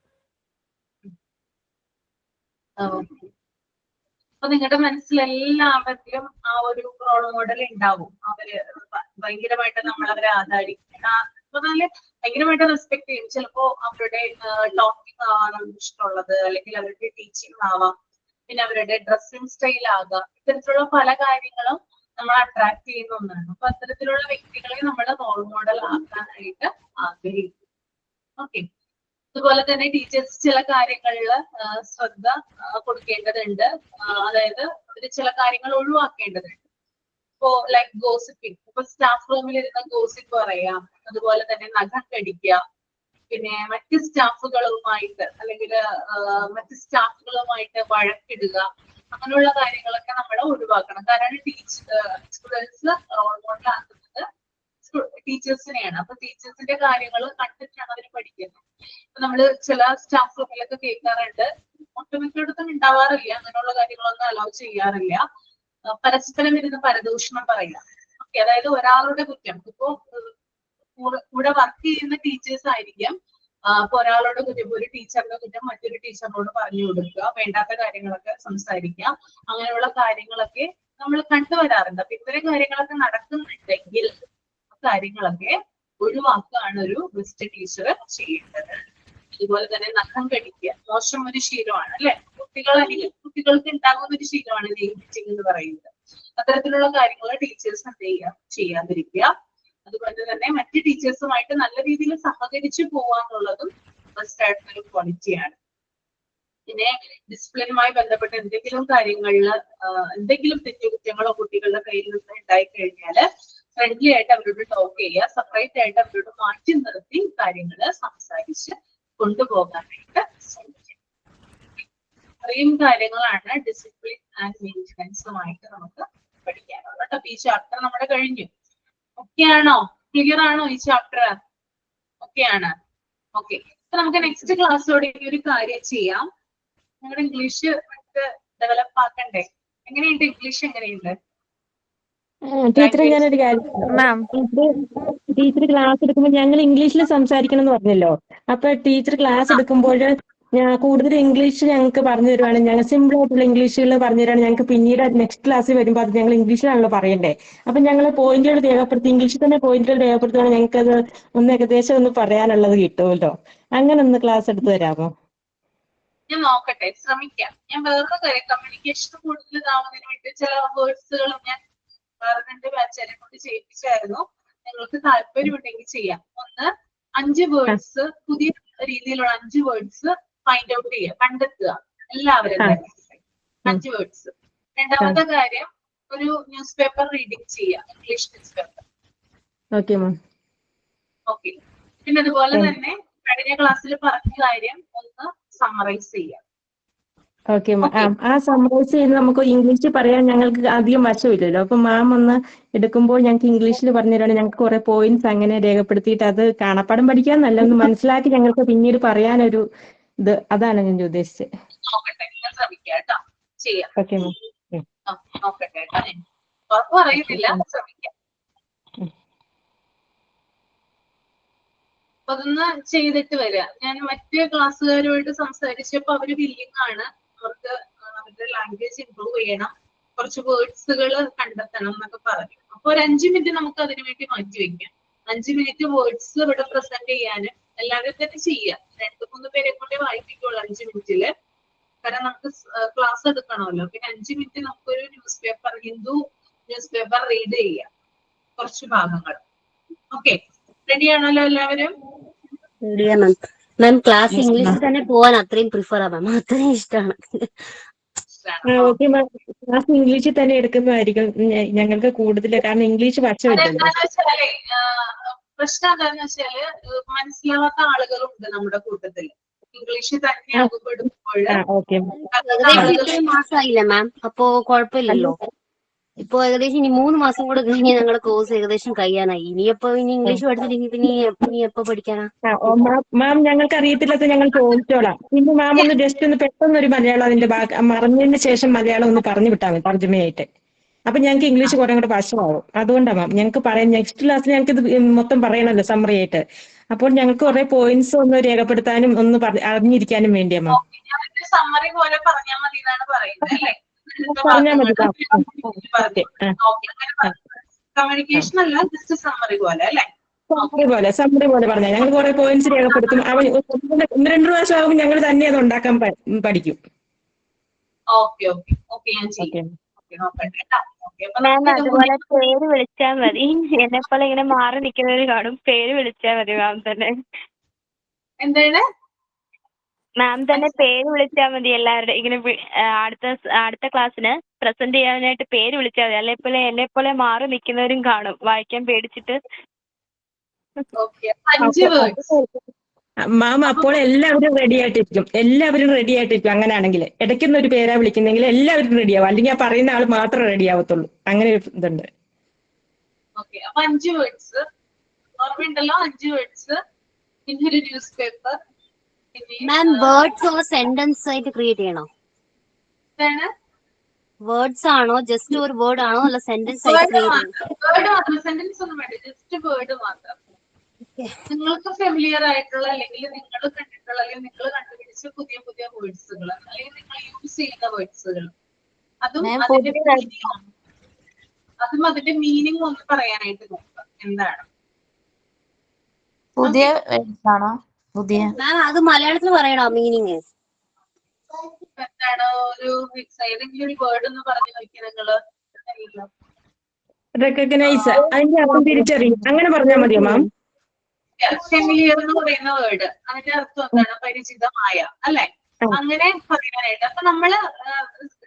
അപ്പൊ നിങ്ങളുടെ മനസ്സിൽ എല്ലാവരിലും ആ ഒരു റോൾ മോഡൽ ഉണ്ടാവും. അവര് ഭയങ്കരമായിട്ട് നമ്മളവരെ ആദരിക്കും, അതുപോലെ ഭയങ്കരമായിട്ട് റെസ്പെക്ട് ചെയ്യും. ചിലപ്പോ അവരുടെ ടോക്കിംഗ് ആവാം നമുക്ക് ഇഷ്ടമുള്ളത്, അല്ലെങ്കിൽ അവരുടെ ടീച്ചിങ് ആവാം, പിന്നെ അവരുടെ ഡ്രസ്സിങ് സ്റ്റൈൽ ആകാം. ഇത്തരത്തിലുള്ള പല കാര്യങ്ങളും നമ്മൾ അട്രാക്ട് ചെയ്യുന്ന ഒന്നാണ്. അപ്പൊ അത്തരത്തിലുള്ള വ്യക്തികളെ നമ്മൾ റോൾ മോഡൽ ആക്കാനായിട്ട് ആഗ്രഹിക്കും. ഓക്കെ. അതുപോലെ തന്നെ ടീച്ചേഴ്സ് ചില കാര്യങ്ങളിൽ ശ്രദ്ധ കൊടുക്കേണ്ടതുണ്ട്. അതായത് അവര് ചില കാര്യങ്ങൾ ഒഴിവാക്കേണ്ടതുണ്ട്. ഇപ്പോ ലൈക്ക് ഗോസിപ്പിംഗ്, ഇപ്പൊ സ്റ്റാഫ് റൂമിൽ ഇരുന്ന് ഗോസിപ്പ് പറയാം, അതുപോലെ തന്നെ നഖം കടിക്കുക, പിന്നെ മറ്റ് സ്റ്റാഫുകളുമായിട്ട് അല്ലെങ്കിൽ മറ്റ് സ്റ്റാഫുകളുമായിട്ട് വഴക്കിടുക, അങ്ങനെയുള്ള കാര്യങ്ങളൊക്കെ നമ്മൾ ഒഴിവാക്കണം. കാരണം സ്റ്റുഡൻസ് റോൾ മോഡൽ ആക്കുന്നത് ടീച്ചേഴ്സിനെയാണ്. അപ്പൊ ടീച്ചേഴ്സിന്റെ കാര്യങ്ങൾ കണ്ടിട്ടാണ് അവർ പഠിക്കുന്നത്. അപ്പൊ നമ്മള് ചില സ്റ്റാഫ് റൂമിലൊക്കെ കേൾക്കാറുണ്ട്, ഒട്ടുമിക്കയിടത്തും ഉണ്ടാവാറില്ല, അങ്ങനെയുള്ള കാര്യങ്ങളൊന്നും അലൗ ചെയ്യാറില്ല. പരസ്പരം ഇരുന്ന് പരദൂഷണം പറയാം. ഓക്കെ, അതായത് ഒരാളുടെ കുറ്റം, ഇപ്പോ കൂടെ വർക്ക് ചെയ്യുന്ന ടീച്ചേഴ്സ് ആയിരിക്കാം, അപ്പൊ ഒരാളോട് കുറ്റം, ഒരു ടീച്ചറിന്റെ കുറ്റം മറ്റൊരു ടീച്ചറിനോട് പറഞ്ഞു കൊടുക്കുക, വേണ്ടാത്ത കാര്യങ്ങളൊക്കെ സംസാരിക്കുക, അങ്ങനെയുള്ള കാര്യങ്ങളൊക്കെ നമ്മൾ കണ്ടുവരാറുണ്ട്. അപ്പൊ ഇത്തരം കാര്യങ്ങളൊക്കെ നടക്കുന്നുണ്ടെങ്കിൽ കാര്യങ്ങളൊക്കെ ഒഴിവാക്കുകയാണ് ഒരു ബെസ്റ്റ് ടീച്ചർ ചെയ്യേണ്ടത്. അതുപോലെ തന്നെ നഖം കടിക്കുക മോശം ഒരു ശീലമാണ്, അല്ലെ? കുട്ടികൾക്ക് ഉണ്ടാകുന്ന ഒരു ശീലമാണ് നെയിൽ ബിറ്റിംഗ് എന്ന് പറയുന്നത്. അത്തരത്തിലുള്ള കാര്യങ്ങൾ ടീച്ചേഴ്സ് എന്ത് ചെയ്യുക, ചെയ്യാതിരിക്കുക. അതുപോലെ തന്നെ മറ്റ് ടീച്ചേഴ്സുമായിട്ട് നല്ല രീതിയിൽ സഹകരിച്ചു പോവാന്നുള്ളതും ബെസ്റ്റ് ആയിട്ടുള്ള ഒരു ക്വാളിറ്റിയാണ്. പിന്നെ ഡിസിപ്ലിനുമായി ബന്ധപ്പെട്ട എന്തെങ്കിലും കാര്യങ്ങളിൽ എന്തെങ്കിലും തെറ്റുകുറ്റങ്ങളോ കുട്ടികളുടെ കയ്യിൽ നിന്ന് ഉണ്ടായി കഴിഞ്ഞാൽ ഫ്രണ്ട്ലി ആയിട്ട് അവരോട് ടോക്ക് ചെയ്യുക, സെപ്പറേറ്റ് ആയിട്ട് അവരോട് മാറ്റി നിർത്തി കാര്യങ്ങൾ സംസാരിച്ച് കൊണ്ടുപോകാനായിട്ട് ശ്രമിക്കുക. ഇത്രയും കാര്യങ്ങളാണ് ഡിസിപ്ലിൻ ആൻഡ് മെയിൻ്റനൻസുമായിട്ട് നമുക്ക് പഠിക്കാനുള്ളത്. അപ്പൊ ഈ ചാപ്റ്റർ നമ്മുടെ കഴിഞ്ഞു. ഓക്കെ ആണോ? ക്ലിയർ ആണോ ഈ ചാപ്റ്റർ? ഓക്കെ ആണ്. ഓക്കെ, അപ്പൊ നമുക്ക് നെക്സ്റ്റ് ക്ലാസ്സിലൂടെ ഈ ഒരു കാര്യം ചെയ്യാം. നിങ്ങളുടെ ഇംഗ്ലീഷ് ഡെവലപ്പ് ആക്കണ്ടേ? എങ്ങനെയുണ്ട് ഇംഗ്ലീഷ്? എങ്ങനെയുണ്ട് ടീച്ചറെ? ഞാനൊരു കാര്യം, ടീച്ചർ ക്ലാസ് എടുക്കുമ്പോൾ ഞങ്ങൾ ഇംഗ്ലീഷിൽ സംസാരിക്കണം എന്ന് പറഞ്ഞല്ലോ. അപ്പൊ ടീച്ചർ ക്ലാസ് എടുക്കുമ്പോൾ കൂടുതൽ ഇംഗ്ലീഷ് ഞങ്ങൾക്ക് പറഞ്ഞു തരുവാണ്, ഞങ്ങൾ സിമ്പിൾ ആയിട്ടുള്ള ഇംഗ്ലീഷുകൾ പറഞ്ഞു തരുവാണ്. ഞങ്ങൾക്ക് പിന്നീട് നെക്സ്റ്റ് ക്ലാസ്സിൽ വരുമ്പോൾ അത് ഞങ്ങൾ ഇംഗ്ലീഷിലാണല്ലോ പറയണ്ടേ. അപ്പൊ ഞങ്ങൾ പോയിന്റുകൾ രേഖപ്പെടുത്തി, ഇംഗ്ലീഷിൽ തന്നെ പോയിന്റുകൾ രേഖപ്പെടുത്തുകയാണെങ്കിൽ ഞങ്ങൾക്ക് അത് ഒന്ന് ഏകദേശം ഒന്ന് പറയാനുള്ളത് കിട്ടുമല്ലോ. അങ്ങനെ ഒന്ന് ക്ലാസ് എടുത്ത് തരാമോ? ഞാൻ നോക്കട്ടെ, ശ്രമിക്കാം. ഞാൻ വേറൊരു കാര്യം, കമ്മ്യൂണിക്കേഷൻ കൂടുതൽ ഇതാവുന്നതിന് വേണ്ടി ചില വേർഡ്സുകളും ഞാൻ വേറെ 2 ബാച്ചുകാരെ കൊണ്ട് ചെയ്യിപ്പിച്ചായിരുന്നു. നിങ്ങൾക്ക് താല്പര്യമുണ്ടെങ്കിൽ ചെയ്യാം. ഒന്ന്, 5 വേർഡ്സ്, പുതിയ രീതിയിലുള്ള 5 വേർഡ്സ് ഫൈൻഡ് ഔട്ട് ചെയ്യുക, കണ്ടെത്തുക എല്ലാവരും തന്നെ 5 വേർഡ്സ്. രണ്ടാമത്തെ കാര്യം, ഒരു ന്യൂസ് പേപ്പർ റീഡിങ് ചെയ്യുക, ഇംഗ്ലീഷ് ന്യൂസ് പേപ്പർ. ഓക്കെ. പിന്നെ അതുപോലെ തന്നെ കഴിഞ്ഞ ക്ലാസ്സിൽ പറഞ്ഞ കാര്യം ഒന്ന് സമ്മറൈസ് ചെയ്യാം. Okay ma'am. ആ സമ്മറൈസ് ചെയ്ത് നമുക്ക് ഇംഗ്ലീഷിൽ പറയാൻ ഞങ്ങൾക്ക് അധികം വശമില്ലല്ലോ. അപ്പൊ മാം ഒന്ന് എടുക്കുമ്പോൾ ഞങ്ങൾക്ക് ഇംഗ്ലീഷിൽ പറഞ്ഞു തരാണ്. ഞങ്ങൾക്ക് കുറെ പോയിന്റ്സ് അങ്ങനെ രേഖപ്പെടുത്തിയിട്ട് അത് കാണാപ്പാടം പഠിക്കാൻ നല്ല ഒന്ന് മനസ്സിലാക്കി ഞങ്ങൾക്ക് പിന്നീട് പറയാനൊരു ഇത്, അതാണ് ഞാൻ ഉദ്ദേശിച്ചത്. നോക്കട്ടെ, ഞാൻ ശ്രമിക്കാം കേട്ടോ, ചെയ്യാം. Okay ma'am. നോക്കട്ടെ കേട്ടോ, ഉറപ്പ് പറയുന്നില്ല, ശ്രമിക്കാം. അപ്പൊ അതൊന്ന് ചെയ്തിട്ട് വരിക. ഞാൻ മറ്റു ക്ലാസ്സുകാരുമായിട്ട് സംസാരിച്ചപ്പോ അവര് വില്ലിങ് ആണ്, അവർക്ക് അവരുടെ ലാംഗ്വേജ് ഇംപ്രൂവ് ചെയ്യണം, കുറച്ച് വേർഡ്സുകൾ കണ്ടെത്തണം എന്നൊക്കെ പറഞ്ഞു. അപ്പൊ ഒരു 5 മിനിറ്റ് നമുക്ക് അതിനു വേണ്ടി മാറ്റി വെക്കാം. 5 മിനിറ്റ് വേർഡ്സ് ഇവിടെ പ്രസന്റ് ചെയ്യാനും എല്ലാവരും തന്നെ ചെയ്യാം. 2-3 പേരെ കൊണ്ടേ വായിപ്പിക്കുള്ളൂ 5 മിനിറ്റില്. കാരണം നമുക്ക് ക്ലാസ് എടുക്കണമല്ലോ. പിന്നെ 5 മിനിറ്റ് നമുക്കൊരു news paper, Hindu news paper read ചെയ്യാം, കുറച്ച് ഭാഗങ്ങൾ. ഓക്കെ, റെഡി ആണല്ലോ എല്ലാവരും? മാം ക്ലാസ് ഇംഗ്ലീഷിൽ തന്നെ പോവാൻ അത്രയും പ്രിഫർ ആവാം, അത്രയും ഇഷ്ടമാണ്. ഓക്കെ മാം, ക്ലാസ് ഇംഗ്ലീഷിൽ തന്നെ എടുക്കുന്നതായിരിക്കും ഞങ്ങൾക്ക് കൂടുതൽ, കാരണം ഇംഗ്ലീഷ് വശമില്ലല്ലോ. പ്രശ്നം എന്താന്ന് വെച്ചാല് മനസ്സിലാവാത്ത ആളുകളുണ്ട് നമ്മുടെ കൂട്ടത്തില്. ഇംഗ്ലീഷ് തന്നെ ആകുമ്പോഴുമ്പോൾ ഓക്കെ ഏകദേശം ഇത്രയും മാസമായില്ലേ മാം, അപ്പോ കുഴപ്പമില്ലല്ലോ. ഇപ്പൊ ഏകദേശം ഇനി 3 മാസം കൂടെ കഴിഞ്ഞ് ഞങ്ങളുടെ കോഴ്സ് ഏകദേശം കഴിയാനായി. ഇനി ഇംഗ്ലീഷ് പഠിച്ചില്ലെങ്കിൽ പിന്നെ ഇനി എപ്പോ പഠിക്കാനാ? മാം ഞങ്ങൾക്ക് അറിയത്തില്ലാത്ത ഞങ്ങൾ ചോദിച്ചോളാം. പിന്നെ മാം ഒന്ന് ജസ്റ്റ് ഒന്ന് പെട്ടെന്ന് ഒരു മലയാളം അതിന്റെ മറന്നതിന് ശേഷം മലയാളം ഒന്ന് പറഞ്ഞു വിട്ടാൽ മതി തർജ്ജമയായിട്ട്. അപ്പൊ ഞങ്ങൾക്ക് ഇംഗ്ലീഷ് കുറെ കൂടെ വശമാവും. അതുകൊണ്ടാണ് മാം ഞങ്ങൾക്ക് പറയാം, നെക്സ്റ്റ് ക്ലാസ്സിൽ ഞങ്ങൾക്ക് ഇത് മൊത്തം പറയണല്ലോ സമ്മറി ആയിട്ട്. അപ്പോൾ ഞങ്ങൾക്ക് കുറെ പോയിന്റ്സ് ഒന്ന് രേഖപ്പെടുത്താനും ഒന്ന് അറിഞ്ഞിരിക്കാനും വേണ്ടിയാ മാം. സമ്മറി പോലെ പറഞ്ഞാൽ മതി എന്നാണ് പറയുന്നത് അല്ലേ? പറഞ്ഞാൽ മതി. കമ്മ്യൂണിക്കേഷൻ അല്ല, ജസ്റ്റ് സമ്മറി പോലെ അല്ലേ? സമ്മറി പോലെ പറഞ്ഞാൽ ഞങ്ങൾ കുറെ പോയിന്റ്സ് രേഖപ്പെടുത്തും. അവൻ 1-2 പ്രാവശ്യം ആകുമ്പോൾ ഞങ്ങൾ തന്നെ അത് ഉണ്ടാക്കാൻ പഠിക്കും. ഓക്കെ ഓക്കെ ഓക്കെ, ഞാൻ ചെയ്യാം. മാം അതുപോലെ പേര് വിളിച്ചാൽ മതി. എന്നെപ്പോലെ ഇങ്ങനെ മാറി നിൽക്കുന്നവര് കാണും, പേര് വിളിച്ചാൽ മതി മാം തന്നെ. എന്താണ് മാം തന്നെ പേര് വിളിച്ചാൽ മതി. എല്ലാവരുടെ ഇങ്ങനെ അടുത്ത ക്ലാസ്സിന് പ്രസന്റ് ചെയ്യാനായിട്ട് പേര് വിളിച്ചാൽ മതി. അല്ലെ എന്നെപ്പോലെ മാറി നിൽക്കുന്നവരും കാണും, വായിക്കാൻ പേടിച്ചിട്ട്. മാം അപ്പോൾ എല്ലാവരും റെഡി ആയിട്ടിരിക്കും. അങ്ങനെയാണെങ്കിൽ ഇടയ്ക്കുന്ന ഒരു പേരാ വിളിക്കുന്നെങ്കിൽ എല്ലാവരും റെഡിയാവും. അല്ലെങ്കിൽ ആ പറയുന്ന ആൾ മാത്രം റെഡി ആവത്തുള്ളൂ. അങ്ങനെ ഒരു ഇതുണ്ട്. ഓക്കെ, അപ്പൊ 5 വേർഡ്സ് ഓർമ്മയുണ്ടല്ലോ? 5 വേർഡ്സ്, പിന്നെ ഒരു ന്യൂസ് പേപ്പർ. മാം വേർഡ്സ് ഓ സെന്റൻസ് ആയിട്ട് ക്രിയേറ്റ് ചെയ്യണോ? വേർഡ്സ് ആണോ, ജസ്റ്റ് ഒരു വേർഡ് ആണോ, അല്ല സെന്റൻസ് ആയിട്ട് ക്രിയേറ്റ് ചെയ്യണം? വേർഡ് മാത്രം, സെന്റൻസ് ഒന്നും വേണ്ട, ജസ്റ്റ് വേർഡ് മാത്രം. നിങ്ങൾക്ക് ഫെമിലിയർ ആയിട്ടുള്ള, അല്ലെങ്കിൽ നിങ്ങൾ കണ്ടിട്ടുള്ള, അല്ലെങ്കിൽ നിങ്ങൾ കണ്ടുപിടിച്ച പുതിയ പുതിയ വേർഡ്സുകൾ, അല്ലെങ്കിൽ നിങ്ങൾ യൂസ് ചെയ്യുന്ന വേർഡ്സുകൾ, അതും അതിന്റെ മീനിങ് ഒന്ന് പറയാനായിട്ട് നോക്കുക. എന്താണ് പുതിയ പുതിയ മാം അത് മലയാളത്തിൽ പറയണോ മീനിങ്? എന്താണ് ഒരു ഏതെങ്കിലും ഒരു വേർഡ് ഒന്ന് പറഞ്ഞു നോക്കി നിങ്ങള്. റെക്കഗ്നൈസ്, അതിന്റെ അർത്ഥം തിരിച്ചറിയും, അങ്ങനെ പറഞ്ഞാൽ മതിയോ മാം? ഫെമിലിയർ എന്ന് പറയുന്ന വേർഡ്, അതിന്റെ അർത്ഥം എന്താണ്? പരിചിതമായ, അല്ലെ? അങ്ങനെ പറയാനായിട്ട്. അപ്പൊ നമ്മള്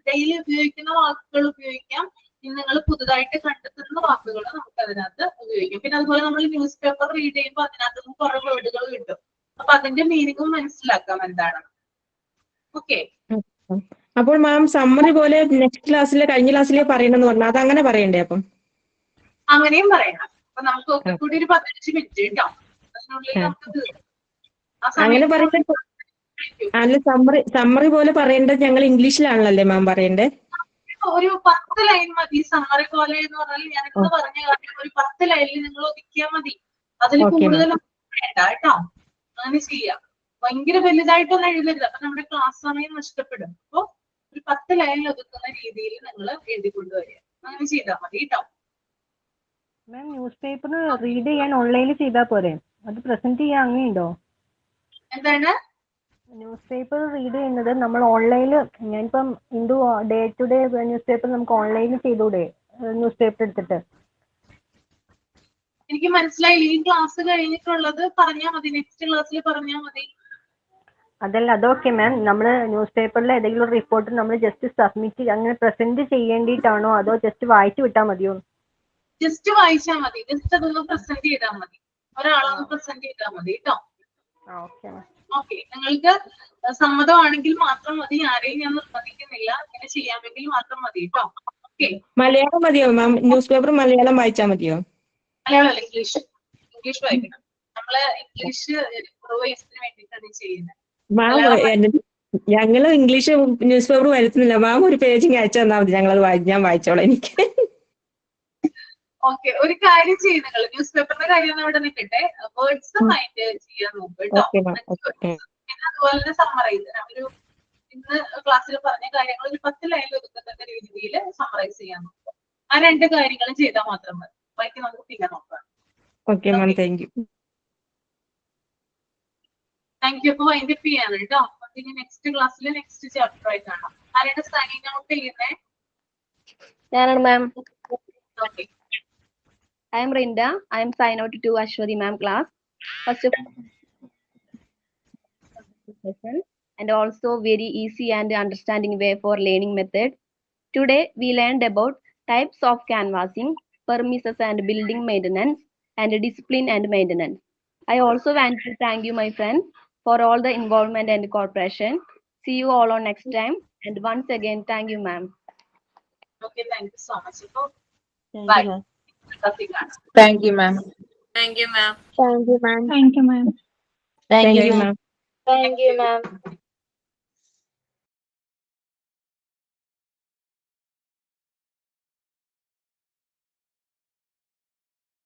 ഡെയിലി ഉപയോഗിക്കുന്ന വാക്കുകൾ ഉപയോഗിക്കാം. നിങ്ങൾ പുതുതായിട്ട് കണ്ടെത്തുന്ന വാക്കുകൾ നമുക്ക് അതിനകത്ത് ഉപയോഗിക്കാം. പിന്നെ അതുപോലെ നമ്മൾ ന്യൂസ് പേപ്പർ റീഡ് ചെയ്യുമ്പോൾ അതിനകത്ത് കുറെ വേർഡുകൾ കിട്ടും. അപ്പൊ അതിന്റെ മീനിങ്ങും മനസ്സിലാക്കാം എന്താണ്. ഓക്കെ, അപ്പോൾ മാം സമ്മറി പോലെ നെക്സ്റ്റ് ക്ലാസ്സിലെ കഴിഞ്ഞ ക്ലാസ്സിലെ പറയണമെന്ന് പറഞ്ഞാൽ അത് അങ്ങനെ പറയണ്ടേ? അപ്പം അങ്ങനെയും പറയണം. അപ്പൊ നമുക്ക് ഒക്കെ കൂടി ഒരു 15 മിനിറ്റ് കേട്ടോ, അതിനുള്ളിൽ നമുക്ക് അങ്ങനെ പറയുന്നത്. അല്ല, സമ്മറി പോലെ പറയേണ്ടത് ഞങ്ങൾ ഇംഗ്ലീഷിലാണല്ലേ മാം പറയണ്ടേ? ഒരു 10 ലൈൻ മതി സമ്മറി പോലെ എന്ന് പറഞ്ഞാൽ. ഞാനിപ്പോ പറഞ്ഞ കാര്യം ഒരു 10 ലൈനിൽ നിങ്ങൾ ഒതുക്കിയാൽ മതി. അതിൽ കൂടുതൽ വേണ്ട കേട്ടോ. അങ്ങനെ ചെയ്യാം. ഭയങ്കര വലുതായിട്ടൊന്നും എഴുതരുത്, അപ്പൊ നമ്മുടെ ക്ലാസ് സമയം നഷ്ടപ്പെടും. അപ്പൊ ഒരു 10 ലൈനിൽ ഒതുക്കുന്ന രീതിയിൽ നിങ്ങൾ എഴുതി കൊണ്ടുവരിക. അങ്ങനെ ചെയ്താൽ മതി കേട്ടോ. മാം ന്യൂസ് പേപ്പർ റീഡ് ചെയ്യാൻ ഓൺലൈനിൽ ചെയ്താൽ പോരെ? അത് പ്രസന്റ് ചെയ്യാൻ അങ്ങനെയുണ്ടോ? എന്താണ് ന്യൂസ് പേപ്പർ റീഡ് ചെയ്യുന്നത് നമ്മൾ ഓൺലൈനിൽ, ഞാനിപ്പം day to day newspaper നമുക്ക് ഓൺലൈനിൽ ചെയ്തൂടെ? ന്യൂസ് പേപ്പർ എടുത്തിട്ട്. എനിക്ക് മനസ്സിലായില്ല. ഈ ക്ലാസ് കഴിഞ്ഞിട്ടുള്ളത് പറഞ്ഞാൽ മതി, നെക്സ്റ്റ് ക്ലാസ്സിൽ പറഞ്ഞാൽ മതി. അതല്ല, അതൊക്കെ മാം, നമ്മൾ ന്യൂസ് പേപ്പറിൽ ഏതെങ്കിലും റിപ്പോർട്ട് നമ്മൾ ജസ്റ്റ് സബ്മിറ്റ് അങ്ങനെ പ്രസന്റ് ചെയ്യേണ്ടിയിട്ടാണോ, അതോ ജസ്റ്റ് വായിച്ചു വിട്ടാൽ മതിയോ? ജസ്റ്റ് വായിച്ചാൽ മതി, ജസ്റ്റ് അതൊന്ന് പ്രസന്റ് ചെയ്താൽ മതി. ഒരാളൊന്ന് പ്രസന്റ് ചെയ്താൽ മതി കേട്ടോ. ഓക്കെ, നിങ്ങൾക്ക് സമ്മതമാണെങ്കിൽ മാത്രം മതി. ആരെയും ഞാൻ നിർബന്ധിക്കുന്നില്ല. ഇങ്ങനെ ചെയ്യാമെങ്കിൽ മാത്രം മതി കേട്ടോ. ഓക്കെ, മലയാളം മതിയോ മാം? ന്യൂസ് പേപ്പർ മലയാളം വായിച്ചാൽ മതിയോ? മലയാളം അല്ല, ഇംഗ്ലീഷ് വായിക്കണം. നമ്മള് ഇംഗ്ലീഷ് റിവൈസിന് വേണ്ടിയിട്ടാണ് ചെയ്യുന്നത്. മാം ഞങ്ങള് ഇംഗ്ലീഷ് ന്യൂസ് പേപ്പർ വരുത്തുന്നില്ല. മാം ഒരു പേജ് അയച്ചു തന്നാൽ മതി, ഞാൻ വായിച്ചോളാം. എനിക്ക് ഓക്കെ, ഒരു കാര്യം ചെയ്യും, നിങ്ങൾ ന്യൂസ് പേപ്പറിന്റെ കാര്യം അവിടെ നിൽക്കട്ടെ. വേർഡ്സ് മൈൻഡ് ചെയ്യാൻ നോക്കുക കേട്ടോ. പിന്നെ അതുപോലെ തന്നെ സമ്മറൈസ്, ഒരു ഇന്ന് ക്ലാസ്സിൽ പറഞ്ഞ കാര്യങ്ങൾ ഒരു 10 ലൈനിൽ ഒതുക്കത്തക്ക രീതിയിൽ സമ്മറൈസ് ചെയ്യാൻ നോക്കുക. ആ 2 കാര്യങ്ങളും ചെയ്താൽ മാത്രം മതി. ബാക്കി നമുക്ക് പിന്നെ നോക്കാം. Okay ma'am, thank you. Thank you. അപ്പൊ വൈൻഡപ്പ് ചെയ്യാണ് കേട്ടോ. ഇനി നെക്സ്റ്റ് ക്ലാസ്സിൽ നെക്സ്റ്റ് ചാപ്റ്റർ ആയി കാണാം. ആരുടെ സൈനിങ് ഔട്ട് ചെയ്യുന്നേ? ഞാനാണ് ma'am. Okay, I am Rinda. I am sign out to Ashwati ma'am class. First of all, and also very easy and understanding way for learning method. Today we learned about types of canvassing, premises and building maintenance, and discipline and maintenance. I also want to thank you my friends for all the involvement and cooperation. See you all on next time. And once again, thank you, ma'am. Okay, thank you so much. So, Thank bye. you, ma'am. Thank you, ma'am. Thank you, ma'am. Thank you, ma'am. Thank you, ma'am. Thank Thank you, you, ma'am. ma'am. Thank you, ma'am.